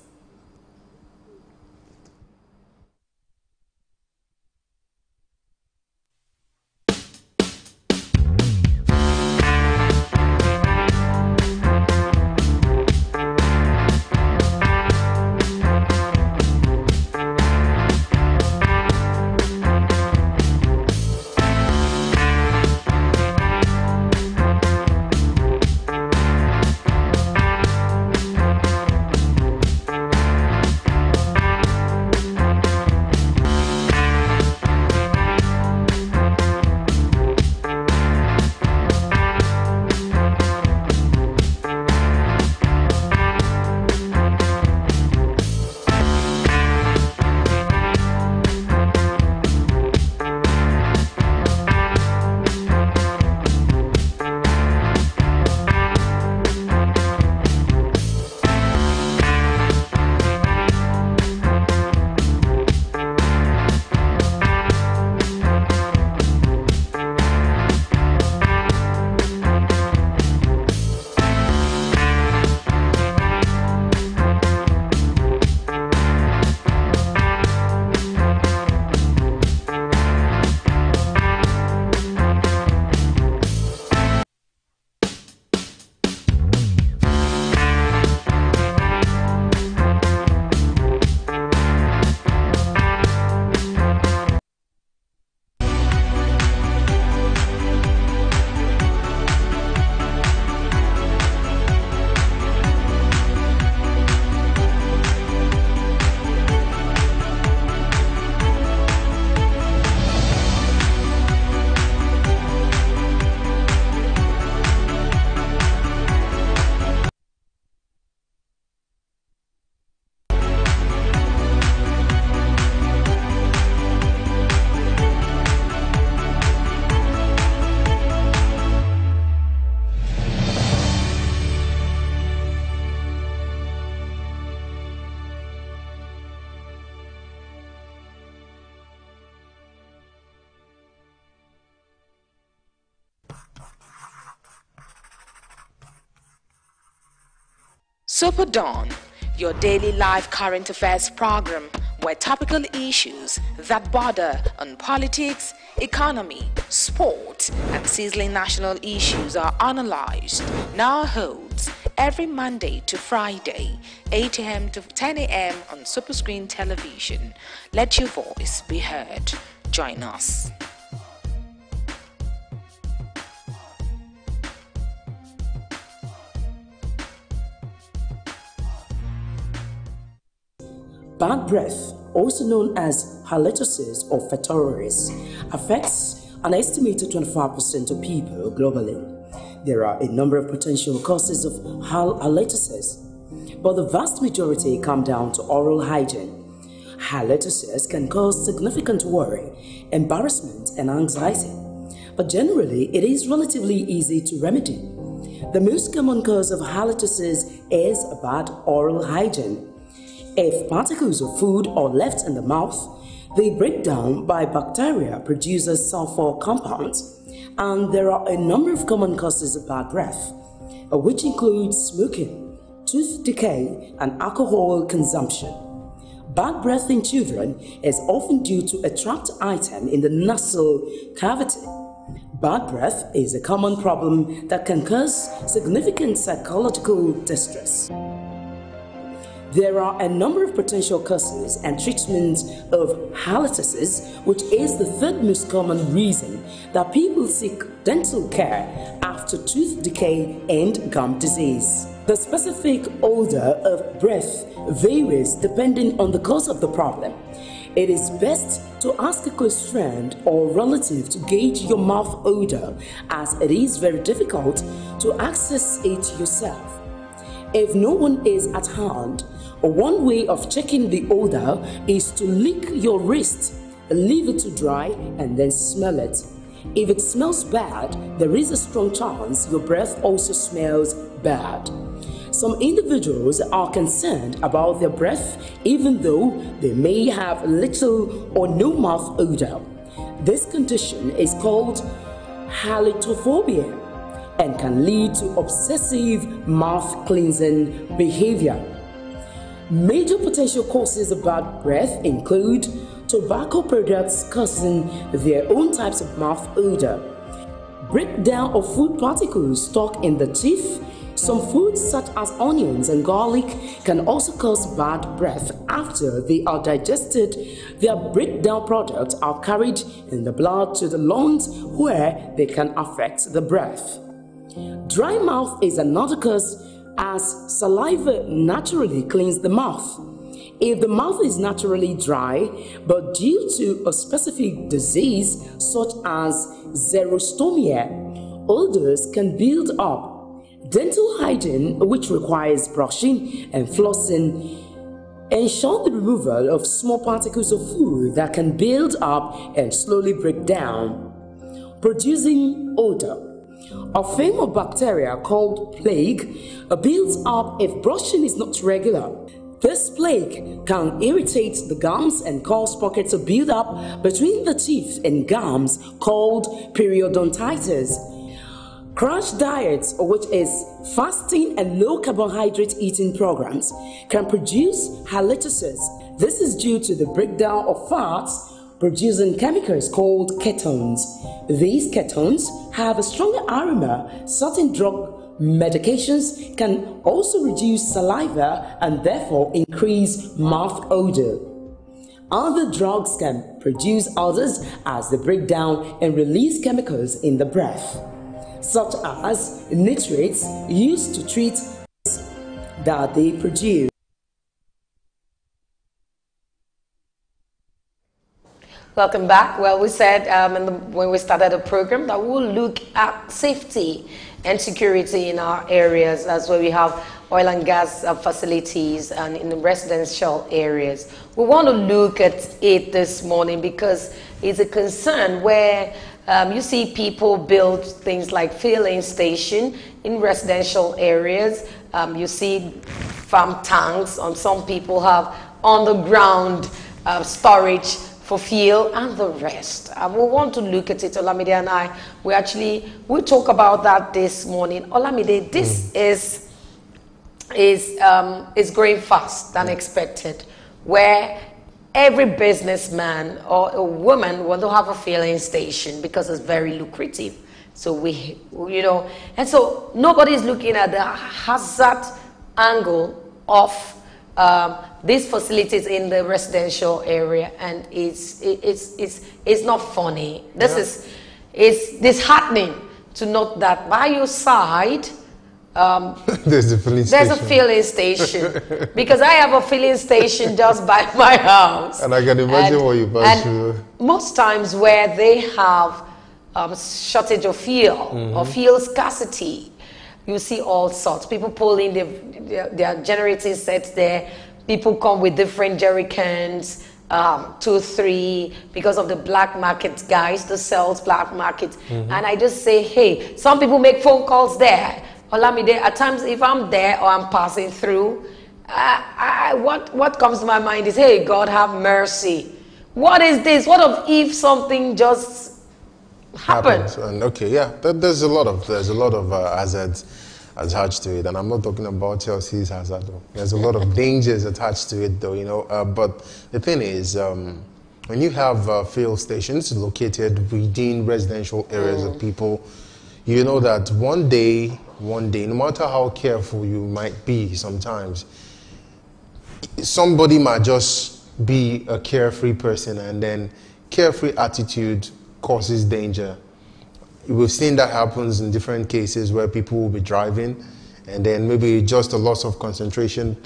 Superdawn, your daily live current affairs program where topical issues that border on politics, economy, sport, and sizzling national issues are analyzed, now holds every Monday to Friday, 8 a.m. to 10 a.m. on Superscreen Television. Let your voice be heard. Join us. Bad breath, also known as halitosis or fetoris, affects an estimated 25% of people globally. There are a number of potential causes of halitosis, but the vast majority come down to oral hygiene. Halitosis can cause significant worry, embarrassment, and anxiety, but generally it is relatively easy to remedy. The most common cause of halitosis is bad oral hygiene. If particles of food are left in the mouth, they break down by bacteria produces sulfur compounds, and there are a number of common causes of bad breath, which include smoking, tooth decay, and alcohol consumption. Bad breath in children is often due to a trapped item in the nasal cavity. Bad breath is a common problem that can cause significant psychological distress. There are a number of potential causes and treatments of halitosis, which is the third most common reason that people seek dental care after tooth decay and gum disease. The specific odor of breath varies depending on the cause of the problem. It is best to ask a close friend or relative to gauge your mouth odor, as it is very difficult to access it yourself. If no one is at hand, one way of checking the odor is to lick your wrist, leave it to dry, and then smell it. If it smells bad, there is a strong chance your breath also smells bad. Some individuals are concerned about their breath even though they may have little or no mouth odor. This condition is called halitophobia and can lead to obsessive mouth cleansing behavior. Major potential causes of bad breath include tobacco products causing their own types of mouth odor, breakdown of food particles stuck in the teeth. Some foods such as onions and garlic can also cause bad breath after they are digested. Their breakdown products are carried in the blood to the lungs where they can affect the breath. Dry mouth is another cause, as saliva naturally cleans the mouth. If the mouth is naturally dry, but due to a specific disease such as xerostomia, odors can build up. Dental hygiene, which requires brushing and flossing, ensure the removal of small particles of food that can build up and slowly break down, producing odor. A form of bacteria called plague builds up if brushing is not regular. This plague can irritate the gums and cause pockets of build up between the teeth and gums called periodontitis. Crash diets, which is fasting and low carbohydrate eating programs, can produce halitosis. This is due to the breakdown of fats producing chemicals called ketones. These ketones have a stronger aroma. Certain drug medications can also reduce saliva and therefore increase mouth odor. Other drugs can produce odors as they break down and release chemicals in the breath, such as nitrates used to treat that they produce. Welcome back. Well, we said when we started the program that we'll look at safety and security in our areas, as where we have oil and gas facilities and in the residential areas. We want to look at it this morning because it's a concern where you see people build things like filling station in residential areas. You see farm tanks, and some people have underground storage for fuel and the rest. We want to look at it. Olamide and I, we talk about that this morning. Olamide, this is growing fast than expected, where every businessman or a woman want to have a filling station because it's very lucrative. So and so nobody's looking at the hazard angle of these facilities in the residential area, and it's not funny. This is disheartening to note that by your side there's a filling station. Because I have a filling station just by my house, and I can imagine what you pass through. Most times where they have shortage of fuel or fuel scarcity, you see all sorts. People pulling their generating sets there. People come with different jerry cans, 2, 3, because of the black market guys, the sales black market. And I just say, hey, some people make phone calls there. Olamide, at times if I'm there or I'm passing through, what comes to my mind is, hey, God have mercy. What is this? What if something just happens? And there's a lot of hazards attached to it, and I'm not talking about Chelsea's hazard though. There's a lot of dangers attached to it though, but the thing is, when you have fuel stations located within residential areas of people, you know that one day, no matter how careful you might be sometimes, somebody might just be a carefree person, and then carefree attitude causes danger. We've seen that happens in different cases where people will be driving, and then maybe just a loss of concentration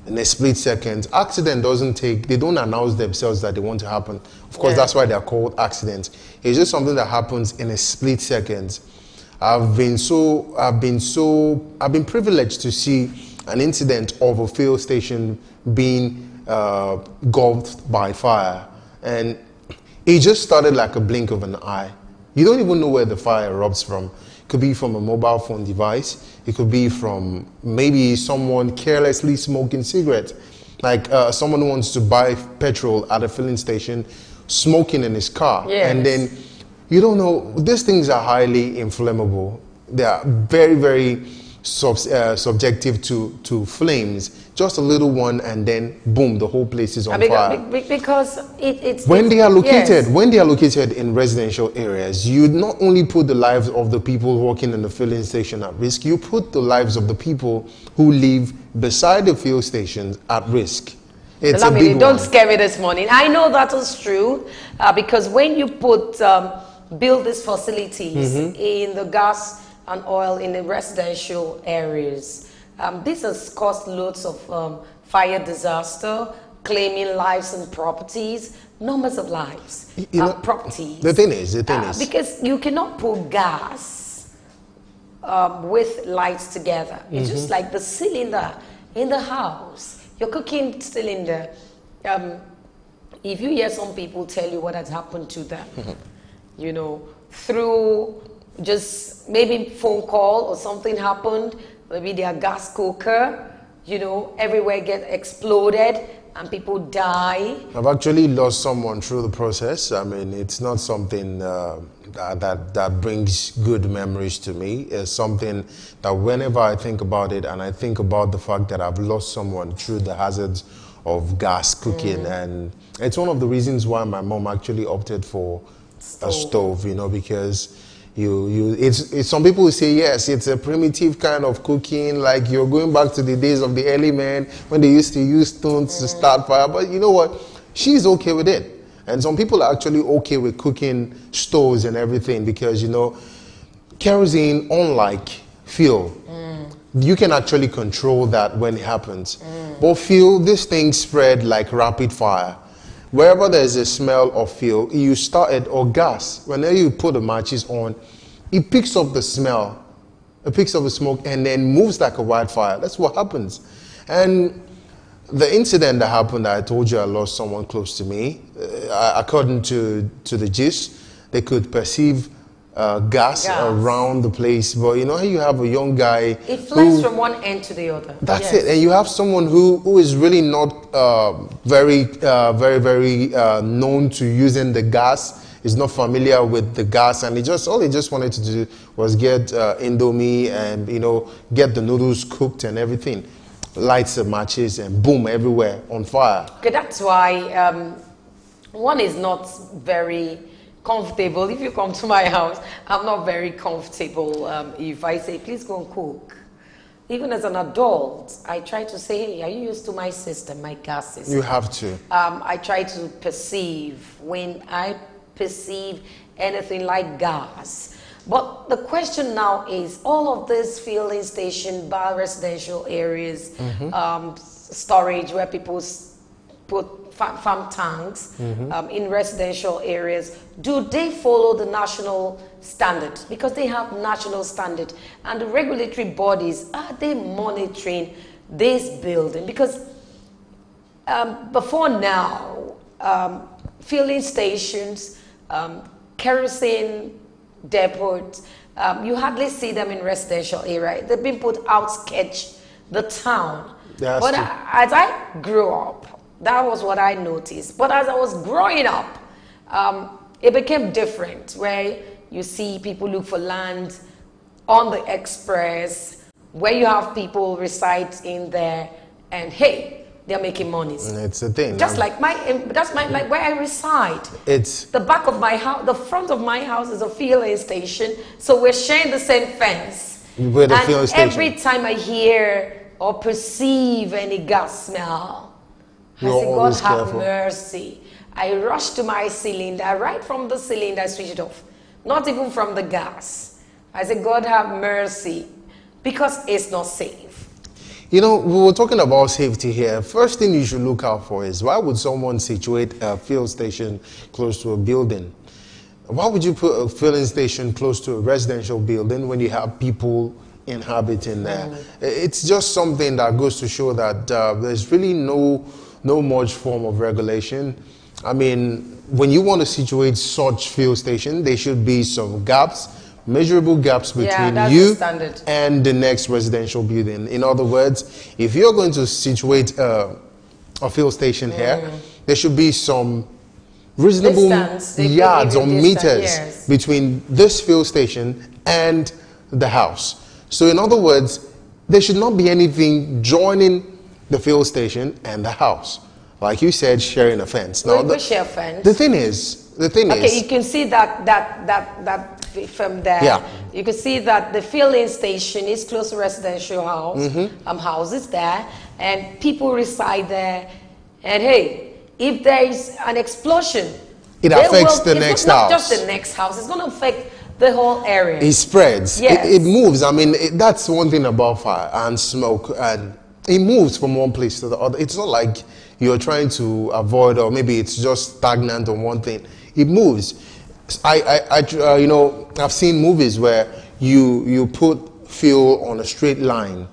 in a split second. Accident they don't announce themselves that they want to happen. Of course, that's why they're called accidents. It's just something that happens in a split second. I've been privileged to see an incident of a fuel station being engulfed by fire, and it just started like a blink of an eye. You don't even know where the fire erupts from. It could be from a mobile phone device. It could be from maybe someone carelessly smoking cigarettes. Like someone who wants to buy petrol at a filling station, smoking in his car. Yes. And then you don't know, these things are highly inflammable. They are very, very subjective to flames. Just a little one, and then boom, the whole place is on fire. Because when they are located in residential areas, you not only put the lives of the people working in the filling station at risk, you put the lives of the people who live beside the fuel stations at risk. It's a big one. Don't scare me this morning. I know that is true because when you build these facilities in the gas and oil in the residential areas, this has caused loads of fire disaster, claiming lives and properties, numbers of lives, properties. The thing is, because you cannot put gas with lights together. It's just like the cylinder in the house, your cooking cylinder. If you hear some people tell you what has happened to them, you know, through just maybe phone call or something happened, maybe their gas cooker, you know, everywhere get exploded and people die. I've actually lost someone through the process. I mean, it's not something that brings good memories to me. It's something that whenever I think about it, and I think about the fact that I've lost someone through the hazards of gas cooking, and it's one of the reasons why my mom actually opted for a stove, you know, because it's some people will say yes, it's a primitive kind of cooking, like you're going back to the days of the early men when they used to use stones to start fire. But you know what, she's okay with it, and some people are actually okay with cooking stoves and everything, because you know, kerosene, unlike fuel, you can actually control that when it happens. But fuel, this thing spread like rapid fire. Wherever there's a smell of fuel, you start it, or gas, whenever you put the matches on, it picks up the smell, it picks up the smoke, and then moves like a wildfire. That's what happens. And the incident that happened, I told you I lost someone close to me. According to the gist, they could perceive gas around the place, but you know how you have a young guy, it flies from one end to the other. That's it. And you have someone who is really not very known to using the gas, is not familiar with the gas, and all he just wanted to do was get Indomie and, you know, get the noodles cooked and everything. Lights the matches and boom, everywhere on fire. Okay, that's why one is not very comfortable. If you come to my house, I'm not very comfortable if I say, please go and cook. Even as an adult, I try to say, hey, are you used to my system, my gas system? You have to. I try to perceive when I perceive anything like gas. But the question now is, all of this filling station, bar, residential areas, storage where people put farm tanks in residential areas, do they follow the national standard? Because they have national standard, and the regulatory bodies, are they monitoring this building? Because before now, filling stations, kerosene depots, you hardly see them in residential area. They've been put outsketch the town. But as I grew up, that was what I noticed. But as I was growing up, it became different, where you see people look for land on the express, where you have people reside in there, and hey, they're making money. It's a thing. Just like like where I reside. It's the back of my house, the front of my house is a filling station, so we're sharing the same fence. With a filling station. Every time I hear or perceive any gas smell, I say, God have mercy. I rush to my cylinder, right from the cylinder, I switch it off. Not even from the gas. I say, God have mercy, because it's not safe. You know, we were talking about safety here. First thing you should look out for is, why would someone situate a fuel station close to a building? Why would you put a filling station close to a residential building when you have people inhabiting there? It's just something that goes to show that there's really no much form of regulation. I mean, when you want to situate such fuel station, there should be some gaps, measurable gaps between you and the next residential building. In other words, if you're going to situate a fuel station here, there should be some reasonable yards or meters between this fuel station and the house. So in other words, there should not be anything joining the fuel station and the house. Like you said, sharing a fence. Now, we share a fence. The thing is, okay, you can see that from there. Yeah. You can see that the filling station is close to residential house. Houses there, and people reside there. And hey, if there is an explosion, it affects the next house. Not just the next house. It's going to affect the whole area. It spreads. Yes. It moves. I mean, that's one thing about fire and smoke, and it moves from one place to the other. It's not like you're trying to avoid, or maybe it's just stagnant on one thing. It moves. You know, I've seen movies where you put fuel on a straight line.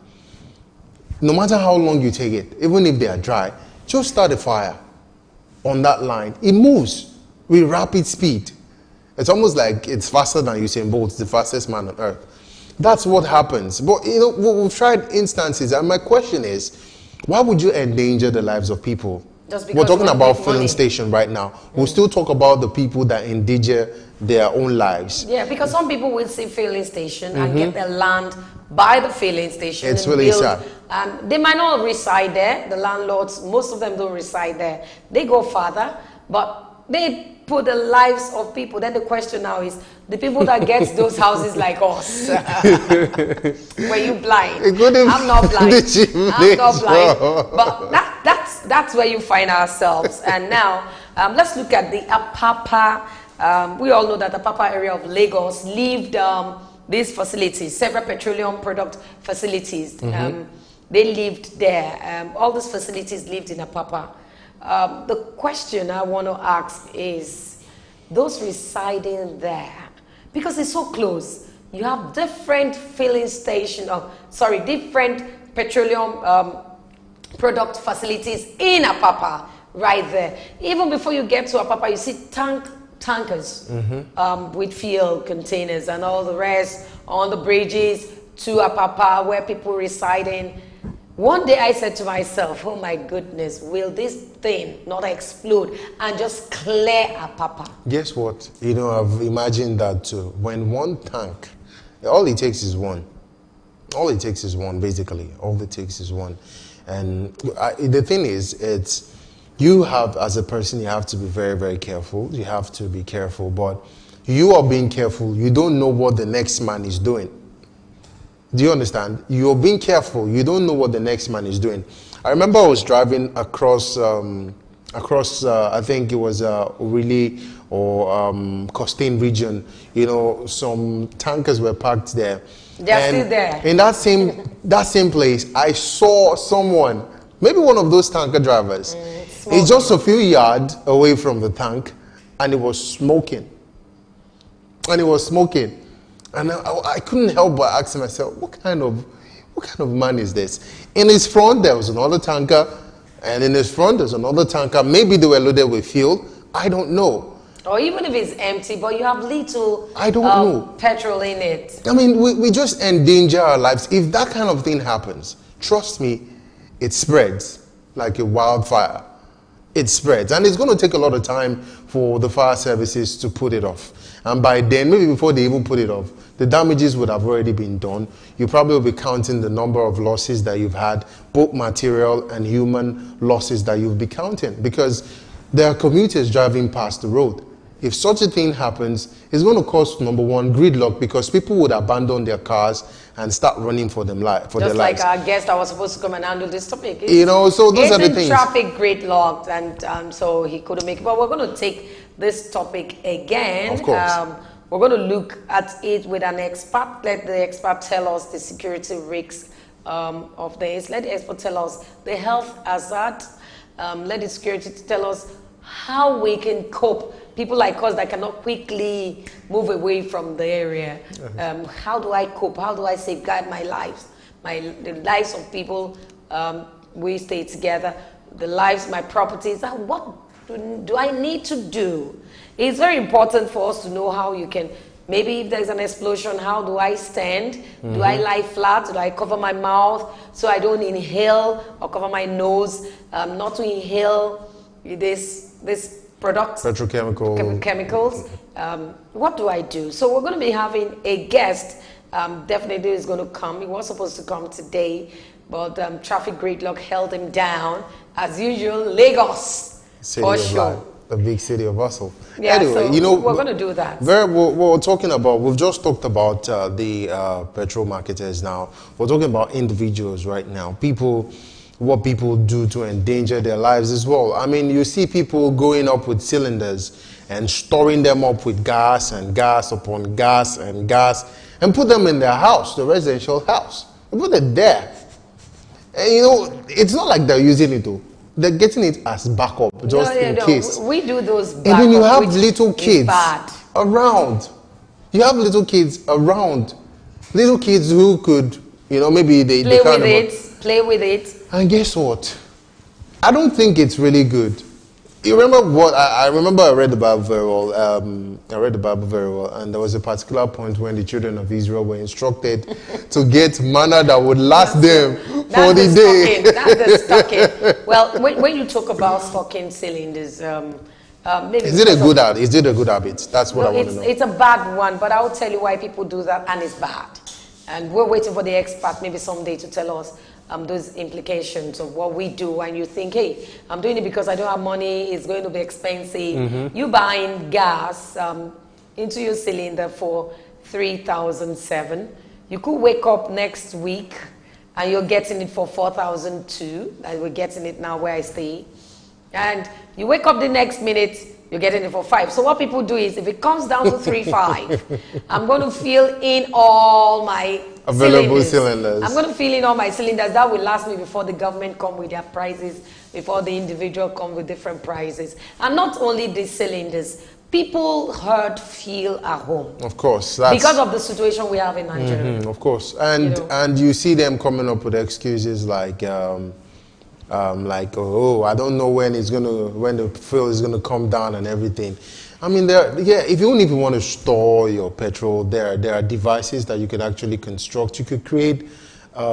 No matter how long you take it, even if they are dry, just start a fire on that line. It moves with rapid speed. It's almost like it's faster than Usain Bolt, the fastest man on earth. That's what happens. But you know, we've tried instances, and my question is, why would you endanger the lives of people? We're talking about filling station right now. We'll still talk about the people that endanger their own lives. Yeah, because some people will see filling station and get their land by the filling station. It's really sad. They might not reside there. The landlords, most of them don't reside there. They go farther, but they put the lives of people. Then the question now is, the people that get those houses like us, were you blind? I'm not blind. I'm not blind. But that's where you find ourselves. And now, let's look at the Apapa. We all know that the Apapa area of Lagos lived these facilities, several petroleum product facilities. They lived there. All these facilities lived in Apapa. The question I want to ask is, those residing there, because it's so close, you have different filling station, different petroleum product facilities in Apapa right there. Even before you get to Apapa, you see tankers with fuel containers and all the rest on the bridges to Apapa where people residing. One day I said to myself, oh my goodness, will this thing not explode and just clear Apapa? Guess what? You know, I've imagined that too. When one tank, all it takes is one. All it takes is one, basically. All it takes is one. And the thing is, you have, as a person, you have to be very, very careful. You have to be careful. But you are being careful. You don't know what the next man is doing. Do you understand? You're being careful. You don't know what the next man is doing. I remember I was driving across, I think it was Orili or Costain region. You know, some tankers were parked there. They're still there. In that same place, I saw someone, maybe one of those tanker drivers. It's just a few yards away from the tank, and it was smoking. And I couldn't help but ask myself, what kind of man is this? In his front, there was another tanker, and in his front, there's another tanker. Maybe they were loaded with fuel. I don't know. Or even if it's empty, but you have little petrol in it. I mean, we just endanger our lives. If that kind of thing happens, trust me, it spreads like a wildfire. It spreads. And it's going to take a lot of time for the fire services to put it off. And by then, maybe before they even put it off, the damages would have already been done. You probably will be counting the number of losses that you've had, both material and human losses that you'll be counting. Because there are commuters driving past the road. if such a thing happens, it's going to cause, number one, gridlock, because people would abandon their cars and start running for their lives. Just like our guest that was supposed to come and handle this topic. So those are the things. Traffic gridlocked, and so he couldn't make it. But we're going to take this topic again. Of course. We're going to look at it with an expert. Let the expert tell us the security risks of this. Let the expert tell us the health hazard. Let the security tell us how we can cope. People like us that cannot quickly move away from the area. How do I cope? How do I safeguard my lives? The lives of people we stay together, the lives, my properties. What do I need to do? It's very important for us to know how you can, maybe if there's an explosion, how do I stand? Do I lie flat? Do I cover my mouth so I don't inhale, or cover my nose not to inhale this product? Chemicals. What do I do? So we're going to be having a guest. Definitely is going to come. He was supposed to come today, but traffic gridlock held him down. As usual, Lagos, for sure. The big city of hustle. Yeah, anyway, so we're going to do that. We're talking about, we've just talked about the petrol marketers now. We're talking about individuals right now. What people do to endanger their lives as well. I mean, you see people going up with cylinders and storing them up with gas and gas upon gas and gas, and put them in their house, the residential house. They put it there. And it's not like they're using it though. They're getting it as backup, just in case. We do those backup. And then you have little kids around. You have little kids around. Little kids who could, maybe they play with it. And guess what? I don't think it's really good. You remember what? I remember I read the Bible very well. And there was a particular point when the children of Israel were instructed to get manna that would last them for the day. That's the stocking. Well, when you talk about stocking cylinders, maybe is it a good habit? That's what I want to know. It's a bad one, but I'll tell you why people do that, and it's bad. And we're waiting for the expert maybe someday to tell us those implications of what we do. And you think, hey, I'm doing it because I don't have money, it's going to be expensive. You buying gas into your cylinder for $3,007. You could wake up next week and you're getting it for $4,002. And we're getting it now where I stay. And you wake up the next minute, you're getting it for $5. So what people do is, if it comes down to $3,500, I'm going to fill in all my available cylinders. I'm going to fill in all my cylinders. That will last me before the government come with their prices, before the individual come with different prices. And not only the cylinders, people feel at home. Of course. Because of the situation we have in Nigeria. Of course. And you see them coming up with excuses like, oh, I don't know when the fuel is gonna come down and everything. I mean, even if you want to store your petrol, there are devices that you can actually construct. You could create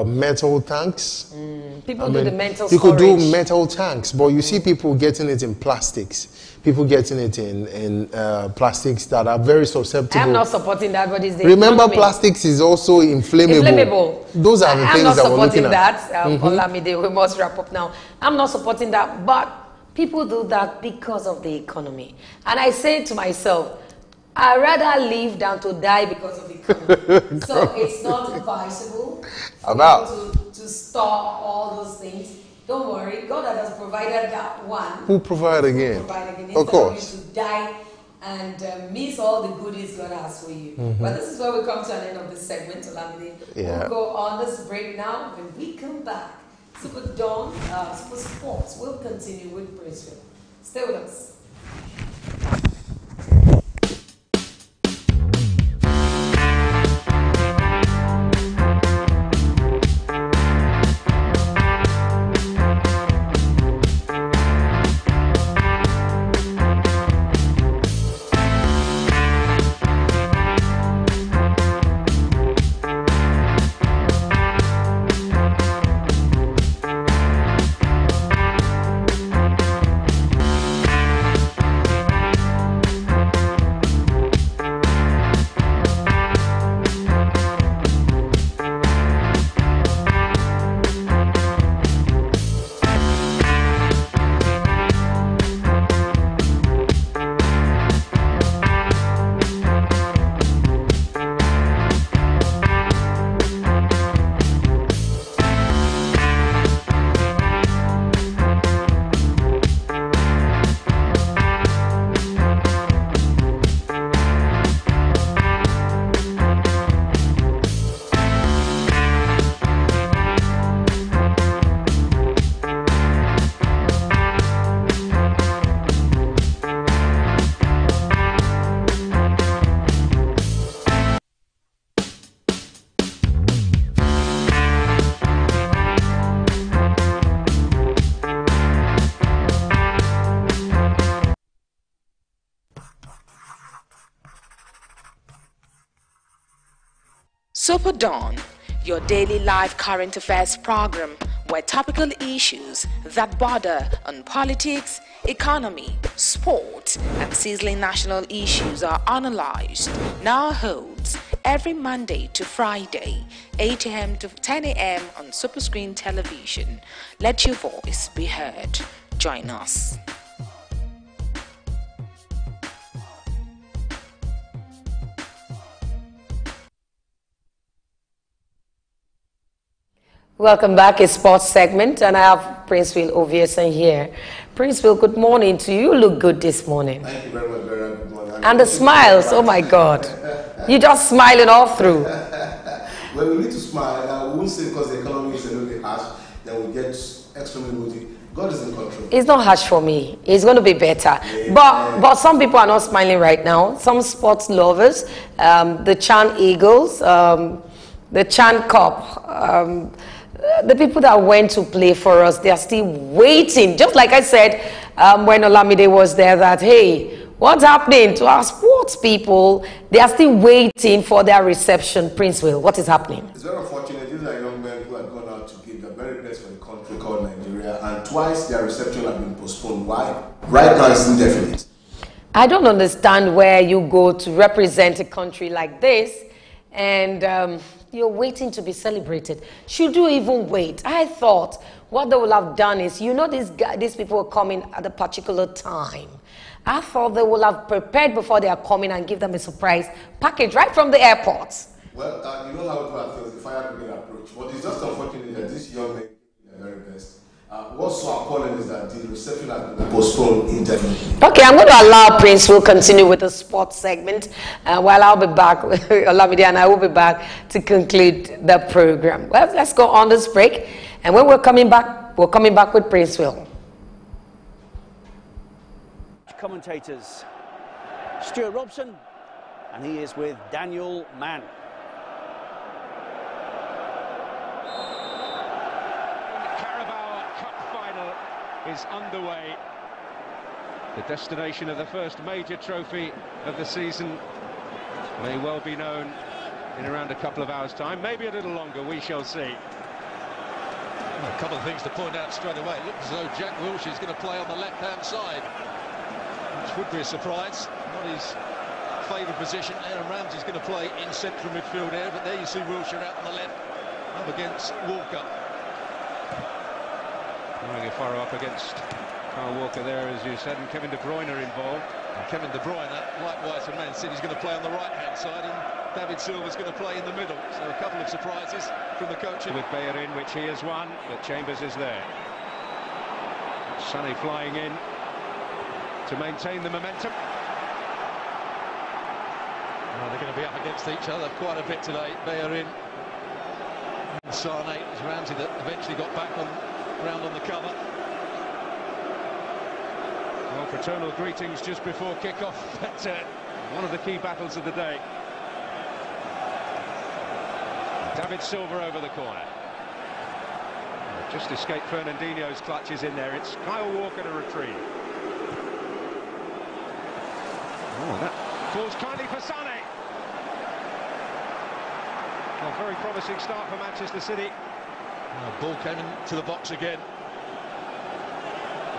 metal tanks. People do the metal storage. You could do metal tanks, but you see people getting it in plastics. People getting it in plastics that are very susceptible. I'm not supporting that, but it's the Remember, economy. Plastics is also inflammable. Those are the things that we're looking at. I'm not supporting that. We must wrap up now. I'm not supporting that, but people do that because of the economy. And I say to myself, I'd rather live than to die because of the economy. So it's not advisable to store all those things. Don't worry, God has provided that one. Who provide again? Of course. You to die and miss all the goodies God has for you. But this is where we come to an end of this segment, Olamide. We'll go on this break now. When we come back, Superdawn, Super Sports will continue with Brisbane. Stay with us. Superdawn, your daily live current affairs program where topical issues that border on politics, economy, sport, and sizzling national issues are analyzed, now holds every Monday to Friday, 8 a.m. to 10 a.m. on Superscreen television. Let your voice be heard. Join us. Welcome back, it's sports segment, and I have Prince Will Ovieson here. Prince Will, good morning to you. You look good this morning. Thank you very much, very good morning. And the smiles, oh my God. You're just smiling all through. Well, we need to smile. We won't say because the economy is a little bit harsh, then we get extremely moody. God is in control. It's not harsh for me. It's going to be better. But some people are not smiling right now. Some sports lovers, the Chan Eagles, the Chan Cup, the people that went to play for us, they are still waiting. Just like I said when Olamide was there, that, hey, what's happening to our sports people? They are still waiting for their reception. Prince Will, what is happening? It's very unfortunate. These are young men who have gone out to give their very best for the country called Nigeria, and twice their reception has been postponed. Why? Right now it's indefinite. I don't understand where you go to represent a country like this and you're waiting to be celebrated. Should you even wait? I thought what they would have done is, you know, these people are coming at a particular time. I thought they would have prepared before they are coming and give them a surprise package right from the airport. Well, you know how it was, the fire brigade approach. But it's just unfortunate that this young men are very best. What's so appalling is that the reception has been postponed indefinitely. Okay, I'm going to allow Prince will continue with the sports segment while I'll be back, Olamide and I will be back to conclude the program. Well, let's go on this break, and when we're coming back with Prince Will. Commentators, Stuart Robson, and he is with Daniel Mann. Is underway. The destination of the first major trophy of the season may well be known in around a couple of hours' time, maybe a little longer, we shall see. Well, a couple of things to point out straight away. It looks as though Jack Wilshere is going to play on the left-hand side, which would be a surprise. Not his favoured position. Aaron Ramsey's going to play in central midfield here, but there you see Wilshere out on the left, up against Walker. Far up against Kyle Walker there, as you said, and Kevin De Bruyne involved. And Kevin De Bruyne, likewise for Man City, is going to play on the right-hand side, and David Silva's going to play in the middle. So a couple of surprises from the coach. With Bellerin, which he has won, but Chambers is there. Sonny flying in to maintain the momentum. Well, they're going to be up against each other quite a bit today. Bellerin and Sane. It was Ramsey that eventually got back round on the cover. Well, fraternal greetings just before kick-off, but one of the key battles of the day. David Silva over the corner. Just escaped Fernandinho's clutches in there. It's Kyle Walker to retrieve. Oh, that falls kindly for Sane. Well, very promising start for Manchester City. Ball came into the box again.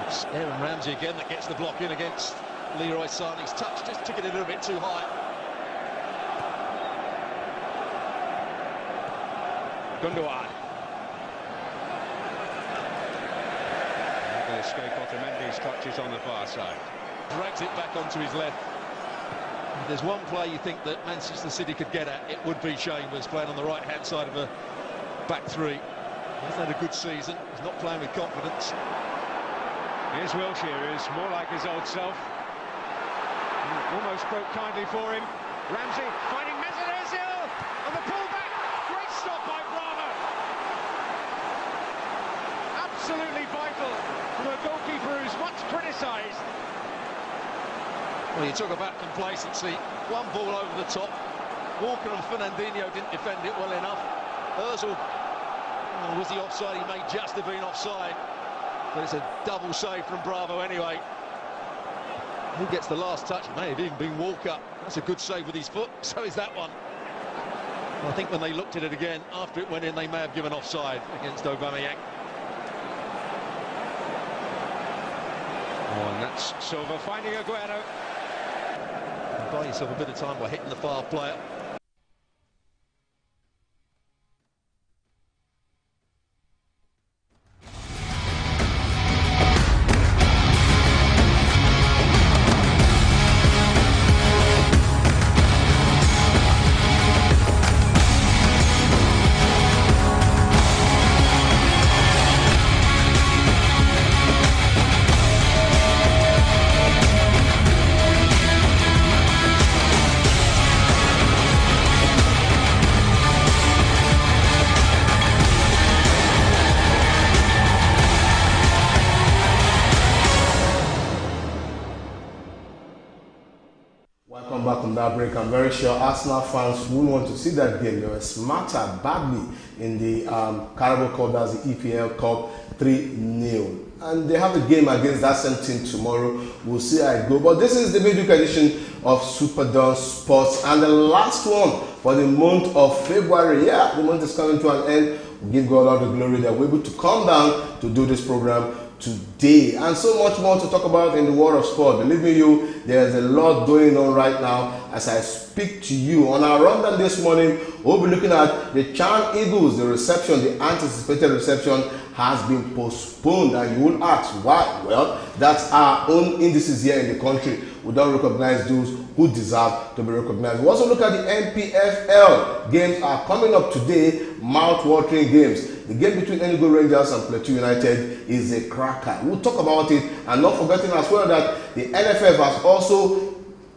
It's Aaron Ramsey again that gets the block in against Leroy Sané's touch. Just took it a little bit too high. Gundogan. They escape Otamendi's clutches on the far side. Drags it back onto his left. If there's one play you think that Manchester City could get at, it would be Chambers playing on the right-hand side of a back three. He's had a good season. He's not playing with confidence. Here's Wilshere, who's more like his old self. Almost broke kindly for him. Ramsey finding Mesut Ozil on the pullback. Great stop by Bravo. Absolutely vital from a goalkeeper who's much criticised. Well, you talk about complacency. One ball over the top. Walker and Fernandinho didn't defend it well enough. Ozil, was he offside? He may just have been offside. But it's a double save from Bravo anyway. Who gets the last touch? It may have even been Walker. That's a good save with his foot. So is that one. I think when they looked at it again, after it went in, they may have given offside against Aubameyang. Oh, and that's Silva finding Aguero. Buy yourself a bit of time by hitting the far player. Welcome back from that break. I'm very sure Arsenal fans will want to see that game. They were smarter badly in the Carabao Cup, that's the EPL Cup, 3-0. And they have a game against that same team tomorrow. We'll see how it goes. But this is the midweek edition of Superdawn Sports and the last one for the month of February. Yeah, the month is coming to an end. We give God all the glory that we're able to come down to do this program today, and so much more to talk about in the world of sport. Believe me, there's a lot going on right now as I speak to you. On our rundown this morning, we'll be looking at the Chan Eagles. The reception, the anticipated reception, has been postponed, and you will ask why. Well, that's our own indices here in the country. We don't recognize those who deserve to be recognized. We also look at the NPFL games are coming up today, mouth-watering games. The game between Enugu Rangers and Plateau United is a cracker. We'll talk about it, and not forgetting as well that the NFF has also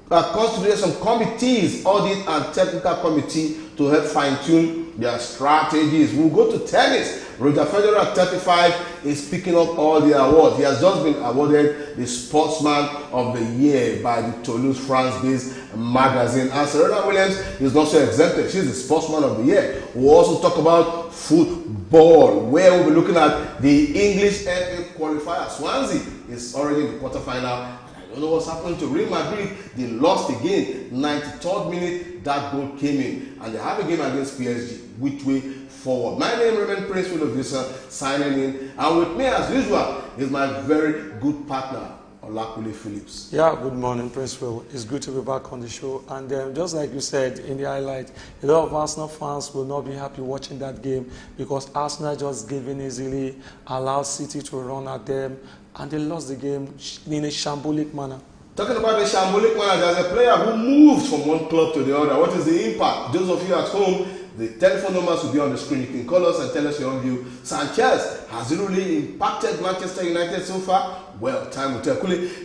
constituted some committees, audit and technical committee, to help fine-tune their strategies. We'll go to tennis. Roger Federer at 35 is picking up all the awards. He has just been awarded the Sportsman of the Year by the Toulouse, France-based magazine. And Serena Williams is not so exempted. She's the Sportsman of the Year. We'll also talk about football, where we'll be looking at the English FA qualifier. Swansea is already in the quarterfinal. I don't know what's happening to Real Madrid. They lost again. 93rd minute, that goal came in. And they have a game against PSG. Which way forward? My name remains Prince Willow signing in. And with me, as usual, is my very good partner, Olakule Phillips. Yeah, good morning, Prince Will. It's good to be back on the show. And just like you said in the highlight, a lot of Arsenal fans will not be happy watching that game because Arsenal just gave in easily, allowed City to run at them, and they lost the game in a shambolic manner. Talking about the shambolic manner, there's a player who moved from one club to the other. What is the impact? Those of you at home, the telephone numbers will be on the screen. You can call us and tell us your own view. Sanchez has it really impacted Manchester United so far? Well, time will tell.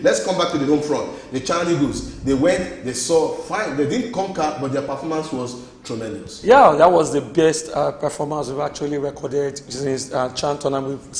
Let's come back to the home front. The Chan Eagles, they went, they saw fine. They didn't conquer, but their performance was tremendous. Yeah, that was the best performance we've actually recorded since Chan tournament.